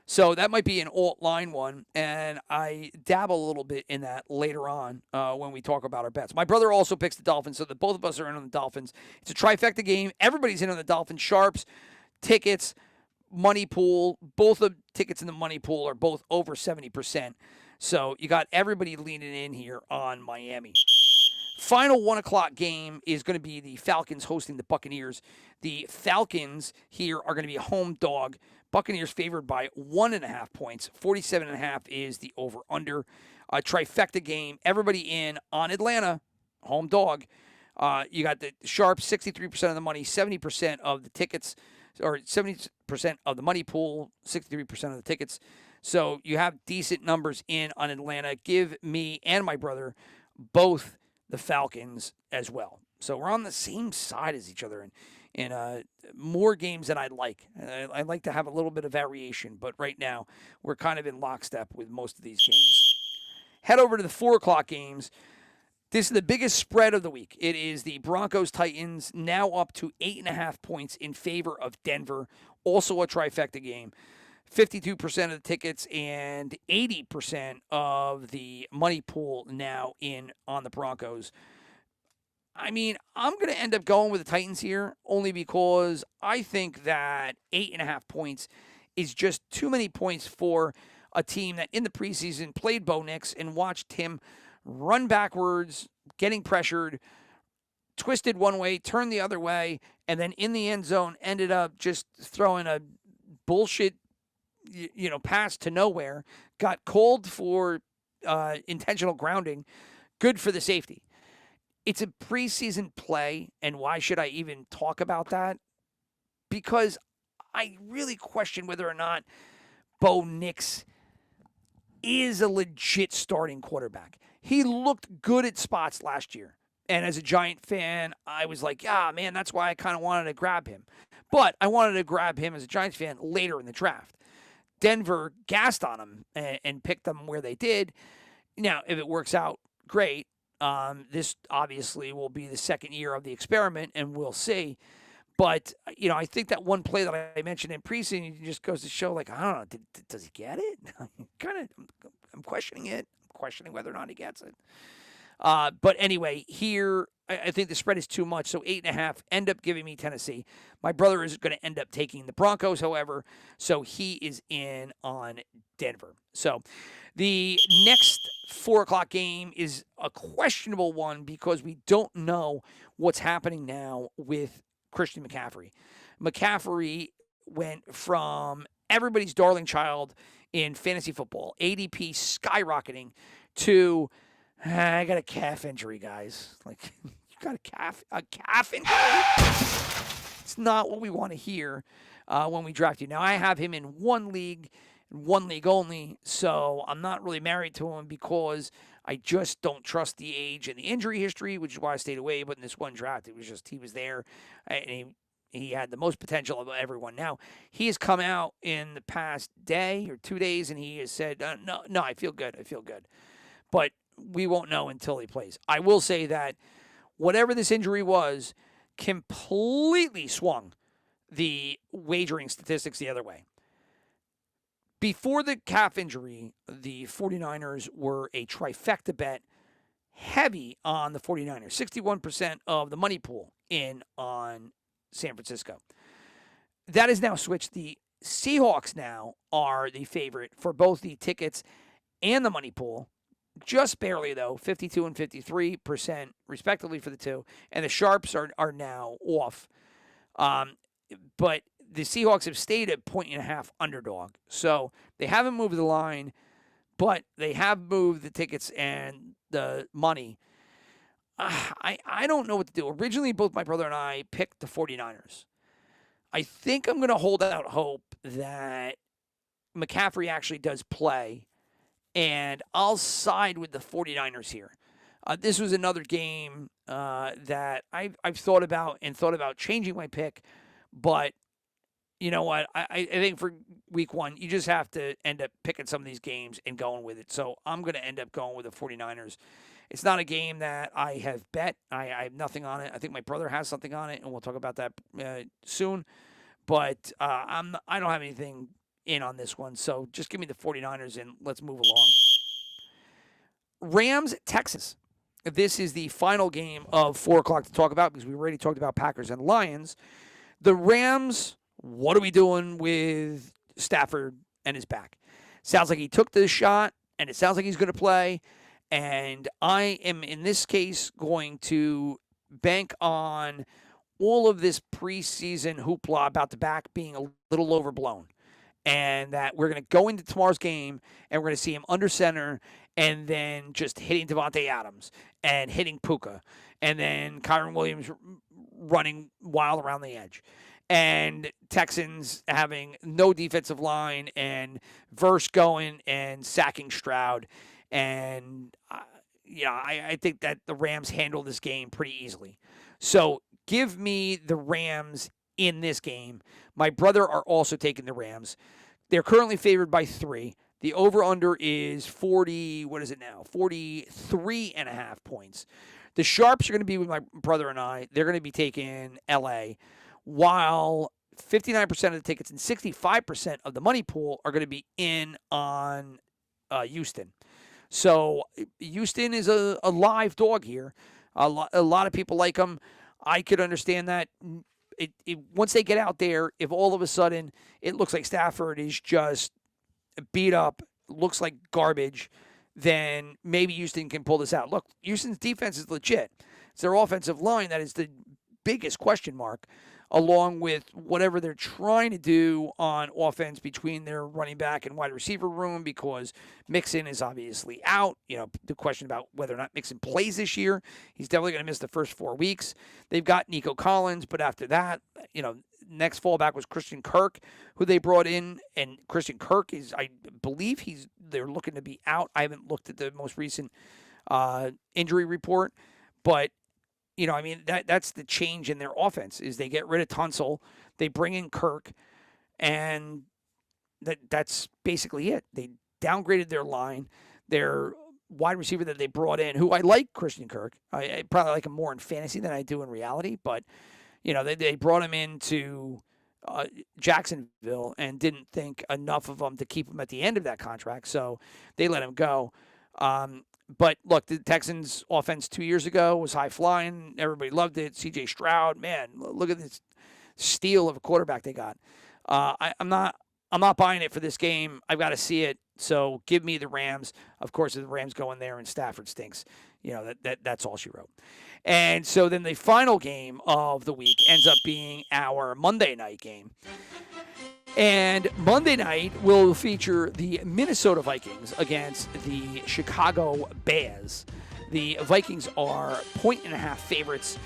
So that might be an alt line one, and I dabble a little bit in that later on when we talk about our bets. My brother also picks the Dolphins, so that both of us are in on the Dolphins. It's a trifecta game. Everybody's in on the Dolphins. Sharps, tickets, money pool. Both the tickets in the money pool are both over 70%. So you got everybody leaning in here on Miami. Final 1 o'clock game is going to be the Falcons hosting the Buccaneers. The Falcons here are going to be a home dog. Buccaneers favored by 1.5 points. 47.5 is the over/under. Trifecta game. Everybody in on Atlanta. home dog. You got the Sharps, 63% of the money, 70% of the tickets, or 70% of the money pool, 63% of the tickets. So you have decent numbers in on Atlanta. Give me and my brother both the Falcons as well. So we're on the same side as each other in more games than I'd like. I'd like to have a little bit of variation, but right now we're kind of in lockstep with most of these games. Head over to the 4 o'clock games. This is the biggest spread of the week. It is the Broncos-Titans, now up to 8.5 points in favor of Denver. Also a trifecta game. 52% of the tickets and 80% of the money pool now in on the Broncos. I mean, I'm going to end up going with the Titans here only because I think that 8.5 points is just too many points for a team that in the preseason played Bo Nix and watched him run backwards, getting pressured, twisted one way, turned the other way, and then in the end zone ended up just throwing a bullshit, pass to nowhere, got called for intentional grounding, good for the safety. It's a preseason play, and why should I even talk about that? Because I really question whether or not Bo Nix is a legit starting quarterback. He looked good at spots last year. And as a Giant fan, I was like, yeah, man, that's why I kind of wanted to grab him. But I wanted to grab him as a Giants fan later in the draft. Denver gassed on him and picked them where they did. Now, if it works out, great. This obviously will be the second year of the experiment, and we'll see. But, I think that one play that I mentioned in preseason just goes to show, like, I don't know, does he get it? I'm questioning it. I'm questioning whether or not he gets it. But anyway, here, I think the spread is too much, so 8.5 end up giving me Tennessee. My brother is going to end up taking the Broncos, however, so he is in on Denver. So the next 4 o'clock game is a questionable one because we don't know what's happening now with Christian McCaffrey. McCaffrey went from everybody's darling child in fantasy football, ADP skyrocketing, to I got a calf injury, guys. Like, you got a calf injury? It's not what we want to hear when we draft you. Now, I have him in one league only, so I'm not really married to him because I just don't trust the age and the injury history, which is why I stayed away. But in this one draft, it was just he was there, and he had the most potential of everyone. Now, he has come out in the past day or 2 days, and he has said, no, I feel good. But we won't know until he plays. I will say that whatever this injury was completely swung the wagering statistics the other way. Before the calf injury, the 49ers were a trifecta bet heavy on the 49ers. 61% of the money pool in on San Francisco. That is now switched. The Seahawks now are the favorite for both the tickets and the money pool. Just barely, though, 52 and 53% respectively for the two. And the Sharps are now off. But the Seahawks have stayed at 1.5 underdog. So they haven't moved the line, but they have moved the tickets and the money. I don't know what to do. Originally, both my brother and I picked the 49ers. I think I'm going to hold out hope that McCaffrey actually does play, and I'll side with the 49ers here. This was another game that I've thought about changing my pick, but you know what? I think for week one, you just have to end up picking some of these games and going with it. So I'm going to end up going with the 49ers. It's not a game that I have bet. I have nothing on it. I think my brother has something on it, and we'll talk about that soon. But I don't have anything in on this one. So just give me the 49ers and let's move along. Rams, Texas. This is the final game of 4 o'clock to talk about because we already talked about Packers and Lions. The Rams, what are we doing with Stafford and his back? Sounds like he took the shot, and it sounds like he's going to play. And I am, in this case, going to bank on all of this preseason hoopla about the back being a little overblown. and that we're going to go into tomorrow's game and we're going to see him under center and then just hitting Devontae Adams and hitting Puka and then Kyron Williams running wild around the edge. And Texans having no defensive line and Verse going and sacking Stroud. And, I think that the Rams handle this game pretty easily. So give me the Rams in this game. My brother are also taking the Rams. They're currently favored by 3. The over-under is 40, what is it now? 43.5 points. The Sharps are going to be with my brother and I. They're going to be taking L.A., while 59% of the tickets and 65% of the money pool are going to be in on Houston. So Houston is a live dog here. A lot of people like them. I could understand that. Once they get out there, if all of a sudden it looks like Stafford is just beat up, looks like garbage, then maybe Houston can pull this out. Look, Houston's defense is legit. It's their offensive line that is the biggest question mark, along with whatever they're trying to do on offense between their running back and wide receiver room, because Mixon is obviously out. The question about whether or not Mixon plays this year, he's definitely going to miss the first 4 weeks. They've got Nico Collins, but after that, next fallback was Christian Kirk, who they brought in, and Christian Kirk is, I believe they're looking to be out. I haven't looked at the most recent injury report, but that's the change in their offense is they get rid of Tunsil, they bring in Kirk, and that's basically it. They downgraded their line. Their wide receiver that they brought in, who I like, Christian Kirk. I probably like him more in fantasy than I do in reality, but they brought him into Jacksonville and didn't think enough of him to keep him at the end of that contract, so they let him go. But look, the Texans' offense 2 years ago was high flying. Everybody loved it. C.J. Stroud, man, look at this steal of a quarterback they got. I'm not buying it for this game. I've got to see it. So give me the Rams. Of course, if the Rams go in there and Stafford stinks, that's all she wrote. And so then the final game of the week ends up being our Monday night game. And Monday night will feature the Minnesota Vikings against the Chicago Bears. The Vikings are 1.5 favorites.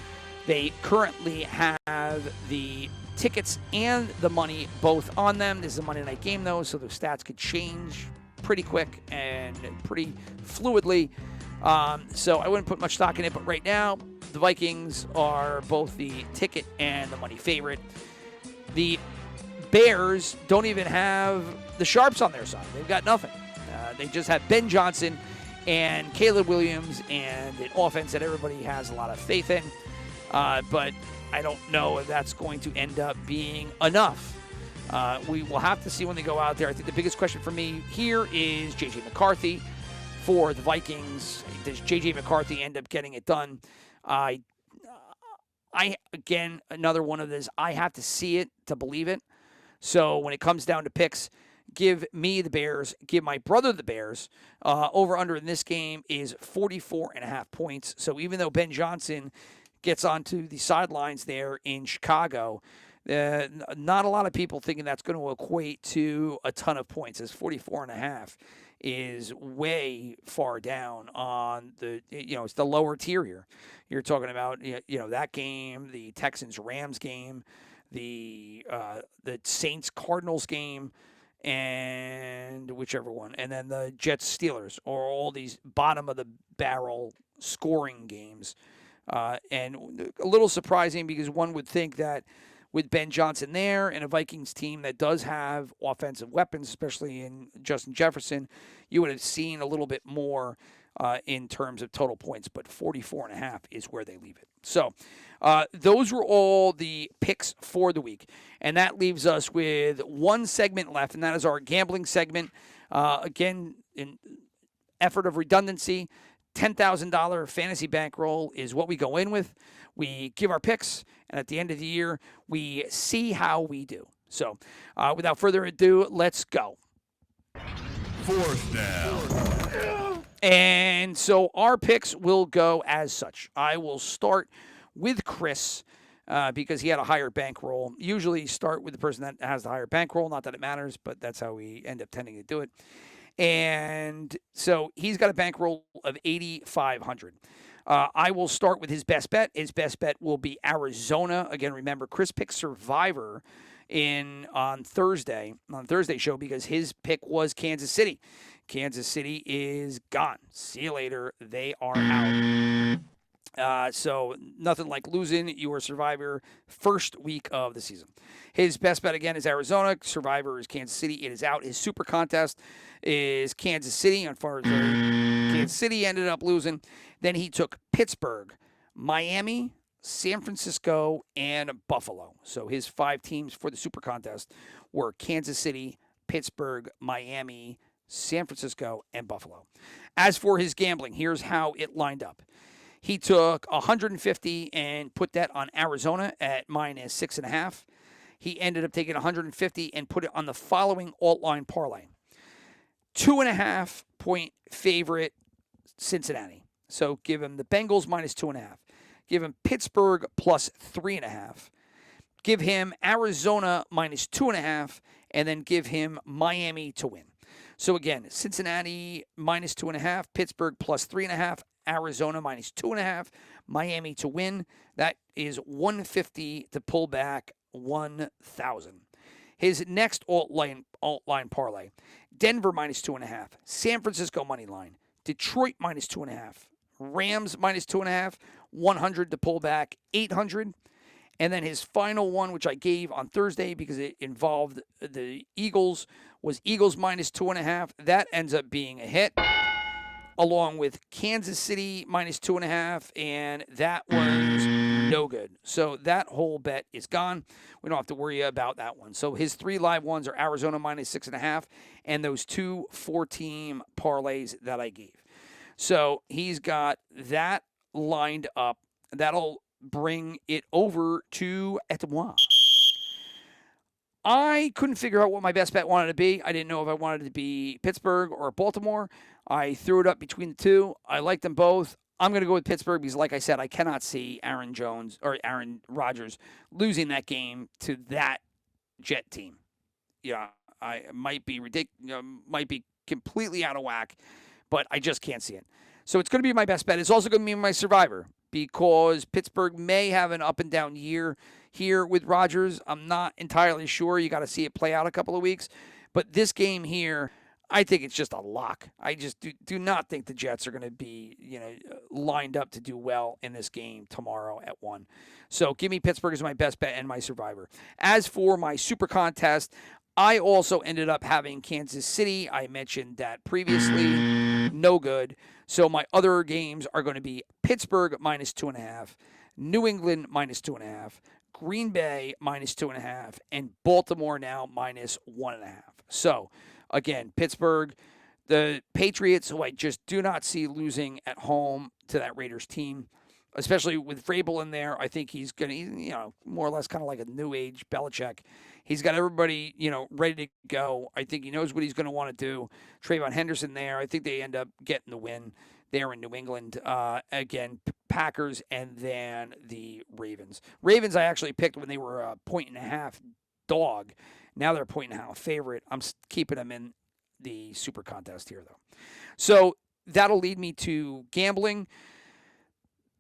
They currently have the tickets and the money both on them. This is a Monday night game, though, so the stats could change pretty quick and pretty fluidly. So I wouldn't put much stock in it, but right now, the Vikings are both the ticket and the money favorite. The Bears don't even have the Sharps on their side. They've got nothing. They just have Ben Johnson and Caleb Williams and an offense that everybody has a lot of faith in. But I don't know if that's going to end up being enough. We will have to see when they go out there. I think the biggest question for me here is J.J. McCarthy for the Vikings. Does J.J. McCarthy end up getting it done? I again, another one of this. I have to see it to believe it. So when it comes down to picks, give me the Bears, give my brother the Bears. Over-under in this game is 44.5 points. So even though Ben Johnson gets onto the sidelines there in Chicago, not a lot of people thinking that's going to equate to a ton of points, as 44.5 is way far down on the, it's the lower tier here. You're talking about, that game, the Texans-Rams game, the Saints-Cardinals game, and whichever one, and then the Jets-Steelers, or all these bottom-of-the-barrel scoring games. And a little surprising because one would think that with Ben Johnson there and a Vikings team that does have offensive weapons, especially in Justin Jefferson, you would have seen a little bit more in terms of total points, but 44.5 is where they leave it. So those were all the picks for the week, and that leaves us with one segment left, and that is our gambling segment. Again, in effort of redundancy, $10,000 fantasy bankroll is what we go in with. We give our picks, and at the end of the year, we see how we do. So without further ado, let's go. Fourth down. And so our picks will go as such. I will start with Chris. because he had a higher bankroll. Usually start with the person that has the higher bankroll. Not that it matters, but that's how we end up tending to do it. And so he's got a bankroll of 8,500. I will start with his best bet. His best bet will be Arizona. Again, remember, Chris picked Survivor on Thursday show because his pick was Kansas City. Kansas City is gone. See you later. They are out. So nothing like losing your Survivor first week of the season. His best bet again is Arizona. Survivor is Kansas City. It is out. His super contest is Kansas City. Unfortunately, Kansas City ended up losing. Then he took Pittsburgh, Miami, San Francisco, and Buffalo. So his 5 teams for the super contest were Kansas City, Pittsburgh, Miami, San Francisco, and Buffalo. As for his gambling, here's how it lined up. He took 150 and put that on Arizona at -6.5. He ended up taking 150 and put it on the following alt line parlay. 2.5 point favorite Cincinnati. So give him the Bengals -2.5. Give him Pittsburgh +3.5. Give him Arizona -2.5, and then give him Miami to win. So again, Cincinnati -2.5, Pittsburgh +3.5, Arizona -2.5, Miami to win. That is 150 to pull back 1,000. His next alt line parlay: Denver -2.5, San Francisco money line, Detroit -2.5, Rams -2.5, 100 to pull back 800. And then his final one, which I gave on Thursday because it involved the Eagles, was Eagles -2.5. That ends up being a hit, along with Kansas City -2.5, and that was no good. So that whole bet is gone. We don't have to worry about that one. So his 3 live ones are Arizona -6.5 and those 2 4-team parlays that I gave. So he's got that lined up. That'll bring it over to Etoile. I couldn't figure out what my best bet wanted to be. I didn't know if I wanted it to be Pittsburgh or Baltimore. I threw it up between the two. I liked them both. I'm going to go with Pittsburgh because, like I said, I cannot see Aaron Rodgers losing that game to that Jet team. Yeah, I might be ridiculous, might be completely out of whack, but I just can't see it. So it's going to be my best bet. It's also going to be my survivor because Pittsburgh may have an up and down year here with Rodgers. I'm not entirely sure. You got to see it play out a couple of weeks. But this game here, I think it's just a lock. I just do not think the Jets are going to be, lined up to do well in this game tomorrow at 1. So give me Pittsburgh as my best bet and my survivor. As for my super contest, I also ended up having Kansas City. I mentioned that previously. No good. So my other games are going to be Pittsburgh -2.5, New England -2.5, Green Bay -2.5, and Baltimore now -1.5. So again, Pittsburgh, the Patriots, who I just do not see losing at home to that Raiders team, especially with Vrabel in there. I think he's going to, more or less kind of like a new age Belichick. He's got everybody, ready to go. I think he knows what he's going to want to do. Trayvon Henderson there. I think they end up getting the win there in New England. Again, Packers and then the Ravens. Ravens I actually picked when they were a 1.5 dog. Now they're a 1.5 favorite. I'm keeping them in the super contest here, though. So that'll lead me to gambling.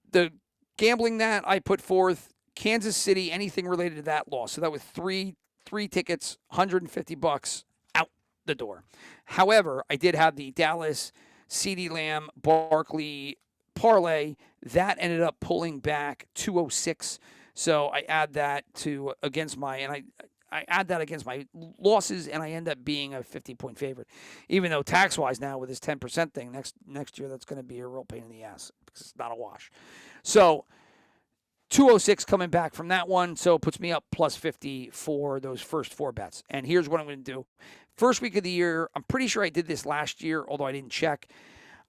The gambling that I put forth, Kansas City, anything related to that loss. So that was three tickets, $150 out the door. However, I did have the Dallas, CeeDee Lamb, Barkley parlay. That ended up pulling back 206. So I add that against my losses, and I end up being a 50-point favorite. Even though tax-wise now with this 10% thing, next year that's going to be a real pain in the ass because it's not a wash. So 206 coming back from that one, so it puts me up plus 50 for those first 4 bets. And here's what I'm going to do. First week of the year, I'm pretty sure I did this last year, although I didn't check.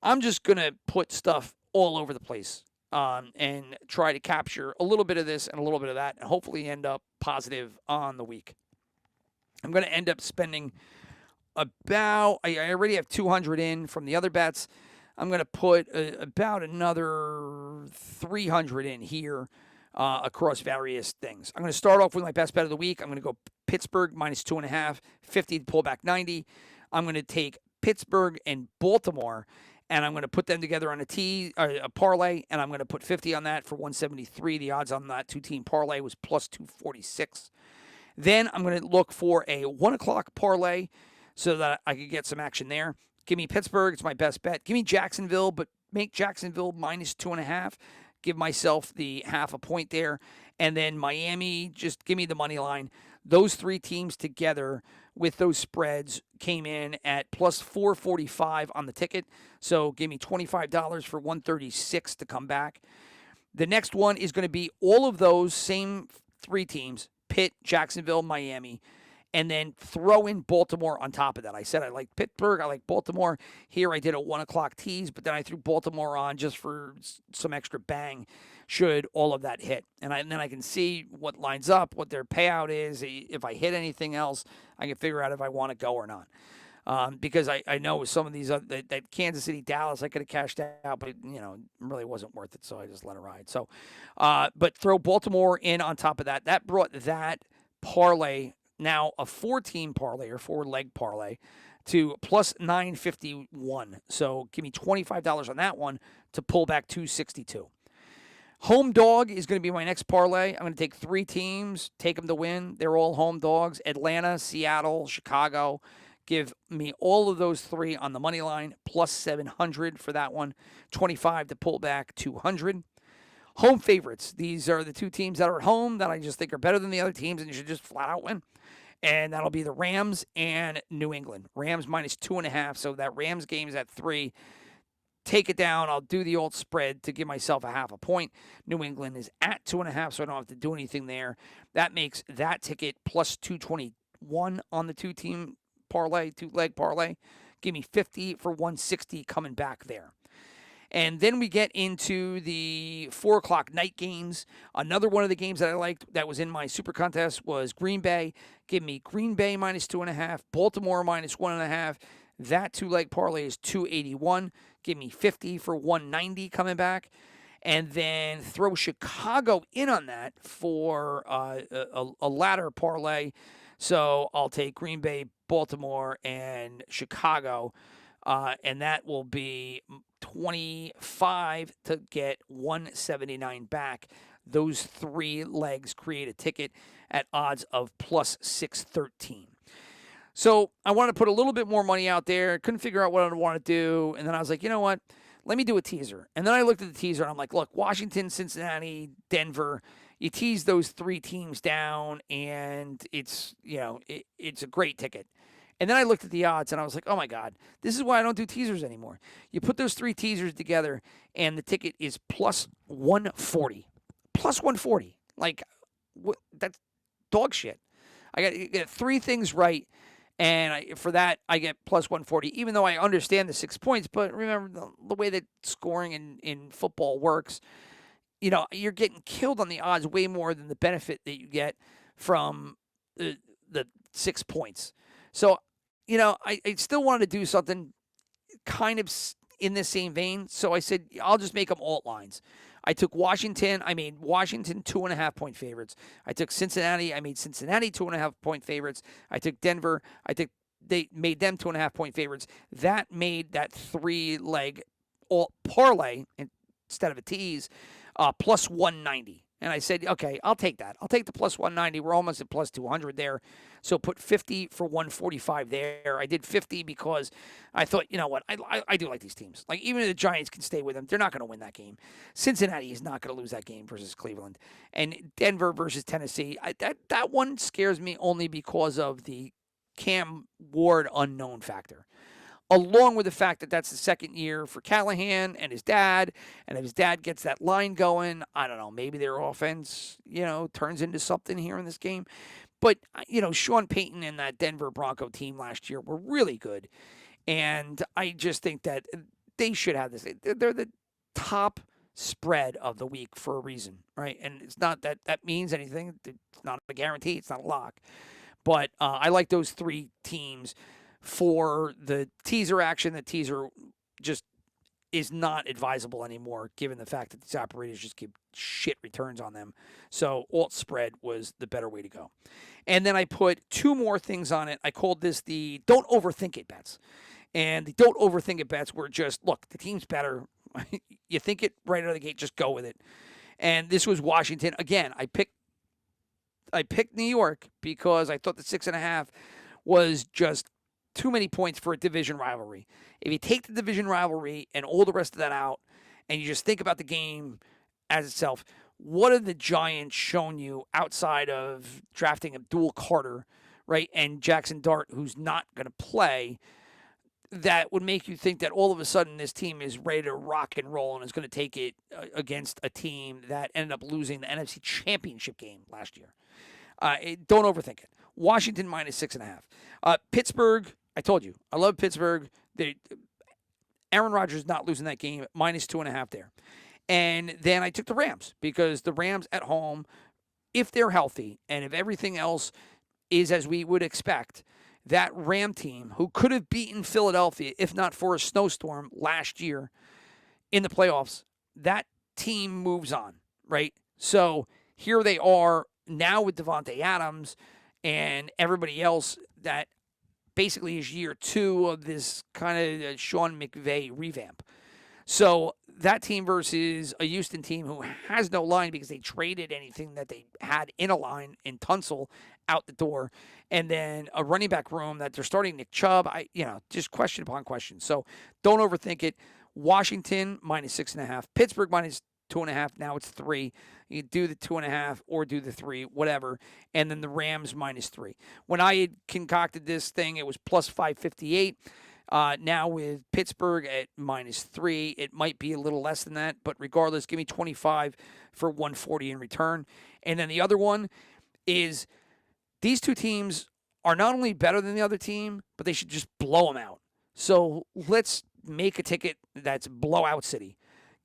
I'm just going to put stuff all over the place and try to capture a little bit of this and a little bit of that, and hopefully end up positive on the week. I'm going to end up spending I already have 200 in from the other bets. I'm going to put about another 300 in here across various things. I'm going to start off with my best bet of the week. I'm going to go Pittsburgh minus 2.5, 50 to pull back 90. I'm going to take Pittsburgh and Baltimore, and I'm going to put them together on a parlay, and I'm going to put 50 on that for 173. The odds on that two-team parlay was plus 246. Then I'm going to look for a 1 o'clock parlay so that I could get some action there. Give me Pittsburgh. It's my best bet. Give me Jacksonville, but make Jacksonville minus 2.5. Give myself the half a point there. And then Miami, just give me the money line. Those three teams together with those spreads came in at plus 445 on the ticket. So give me $25 for 136 to come back. The next one is going to be all of those same three teams, Pitt, Jacksonville, Miami, and then throw in Baltimore on top of that. I said I like Pittsburgh, I like Baltimore. Here I did a 1 o'clock tease, but then I threw Baltimore on just for some extra bang should all of that hit. And then I can see what lines up, what their payout is. If I hit anything else, I can figure out if I want to go or not. Because I know with some of these, that Kansas City, Dallas, I could have cashed out, but, it really wasn't worth it, so I just let it ride. So, but throw Baltimore in on top of that. That brought that parlay, now a 4-team parlay or 4-leg parlay, to plus 951. So give me $25 on that one to pull back 262. Home dog is going to be my next parlay. I'm going to take 3 teams, take them to win. They're all home dogs. Atlanta, Seattle, Chicago. Give me all of those 3 on the money line, plus 700 for that one. 25 to pull back 200. Home favorites. These are the 2 teams that are at home that I just think are better than the other teams and you should just flat out win. And that'll be the Rams and New England. Rams minus 2.5. So that Rams game is at 3. Take it down. I'll do the old spread to give myself a half a point. New England is at 2.5, so I don't have to do anything there. That makes that ticket plus 221 on the 2-team parlay, 2-leg parlay. Give me 50 for 160 coming back there. And then we get into the 4 o'clock night games. Another one of the games that I liked that was in my super contest was Green Bay. Give me Green Bay minus 2.5, Baltimore minus 1.5. That 2-leg parlay is 281. Give me 50 for 190 coming back. And then throw Chicago in on that for a ladder parlay. So I'll take Green Bay, Baltimore, and Chicago. And that will be 25 to get 179 back. Those 3 legs create a ticket at odds of plus 613. So I wanted to put a little bit more money out there. Couldn't figure out what I want to do. And then I was like, you know what? Let me do a teaser. And then I looked at the teaser and I'm like, look, Washington, Cincinnati, Denver. You tease those 3 teams down and it's, it's a great ticket. And then I looked at the odds and I was like, oh my God, this is why I don't do teasers anymore. You put those 3 teasers together and the ticket is plus 140. Plus 140. Like, that's dog shit. I got to get 3 things right. And for that, I get plus 140, even though I understand the 6 points. But remember, the way that scoring in football works, you're getting killed on the odds way more than the benefit that you get from the 6 points. So, I still wanted to do something kind of in the same vein. So I said, I'll just make them alt lines. I took Washington. I made Washington 2.5-point favorites. I took Cincinnati. I made Cincinnati 2.5-point favorites. I took Denver. They made them 2.5-point favorites. That made that 3-leg alt parlay instead of a tease plus 190. And I said, okay, I'll take that. I'll take the plus 190. We're almost at plus 200 there. So put 50 for 145 there. I did 50 because I thought, you know what, I do like these teams. Like, even if the Giants can stay with them, they're not going to win that game. Cincinnati is not going to lose that game versus Cleveland. And Denver versus Tennessee, that one scares me only because of the Cam Ward unknown factor. Along with the fact that that's the second year for Callahan and his dad. And if his dad gets that line going, I don't know, maybe their offense, turns into something here in this game. But, Sean Payton and that Denver Bronco team last year were really good. And I just think that they should have this. They're the top spread of the week for a reason, right? And it's not that means anything. It's not a guarantee. It's not a lock. But I like those 3 teams for the teaser action. The teaser just is not advisable anymore, given the fact that these operators just give shit returns on them. So alt spread was the better way to go. And then I put 2 more things on it. I called this the don't overthink it bets. And the don't overthink it bets were just, look, the team's better. You think it right out of the gate, just go with it. And this was Washington. Again, I picked New York because I thought the 6.5 was just too many points for a division rivalry. If you take the division rivalry and all the rest of that out, and you just think about the game as itself, what have the Giants shown you outside of drafting Abdul Carter, right, and Jackson Dart, who's not going to play, that would make you think that all of a sudden this team is ready to rock and roll and is going to take it against a team that ended up losing the NFC Championship game last year. Don't overthink it. Washington minus 6.5. Pittsburgh, I told you, I love Pittsburgh. Aaron Rodgers not losing that game, minus 2.5 there. And then I took the Rams because the Rams at home, if they're healthy and if everything else is as we would expect, that Ram team, who could have beaten Philadelphia if not for a snowstorm last year in the playoffs, that team moves on, right? So here they are now with Devontae Adams and everybody else that basically is year 2 of this kind of Sean McVay revamp. So that team versus a Houston team who has no line because they traded anything that they had in a line in Tunsil out the door. And then a running back room that they're starting Nick Chubb. Just question upon question. So don't overthink it. Washington minus 6.5. Pittsburgh minus 2.5. Now it's 3. You do the 2.5 or do the 3, whatever. And then the Rams minus 3. When I had concocted this thing, it was plus 558. Now with Pittsburgh at minus 3, it might be a little less than that. But regardless, give me 25 for 140 in return. And then the other one is these two teams are not only better than the other team, but they should just blow them out. So let's make a ticket that's blowout city.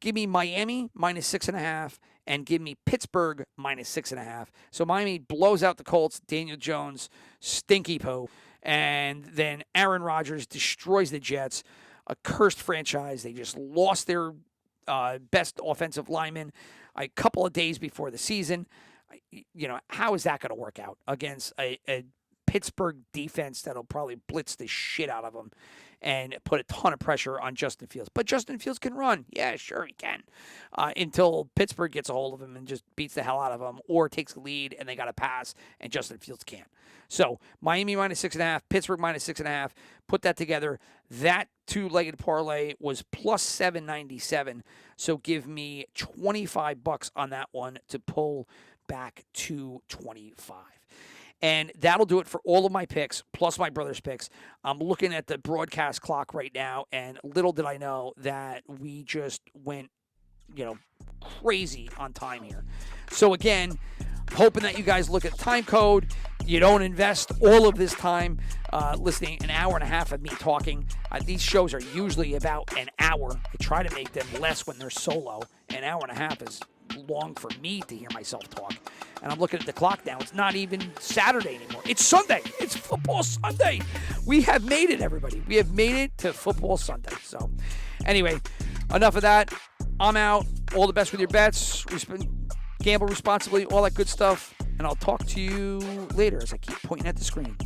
Give me Miami minus 6.5 and give me Pittsburgh minus 6.5. So Miami blows out the Colts, Daniel Jones, stinky poo. And then Aaron Rodgers destroys the Jets, a cursed franchise. They just lost their best offensive lineman a couple of days before the season. How is that going to work out against a Pittsburgh defense that'll probably blitz the shit out of them and put a ton of pressure on Justin Fields? But Justin Fields can run. Yeah, sure he can. Until Pittsburgh gets a hold of him and just beats the hell out of him or takes a lead and they got to pass and Justin Fields can't. So Miami minus 6.5, Pittsburgh minus 6.5. Put that together. That 2-legged parlay was plus 797. So give me $25 on that one to pull back to 25. And that'll do it for all of my picks, plus my brother's picks. I'm looking at the broadcast clock right now, and little did I know that we just went, crazy on time here. So again, hoping that you guys look at the time code. You don't invest all of this time listening an hour and a half of me talking. These shows are usually about an hour. I try to make them less when they're solo. An hour and a half is long for me to hear myself talk. And I'm looking at the clock now. It's not even Saturday anymore. It's Sunday. It's football Sunday. We have made it, everybody. We have made it to football Sunday. So anyway, enough of that. I'm out. All the best with your bets. Gamble responsibly, all that good stuff. And I'll talk to you later as I keep pointing at the screen.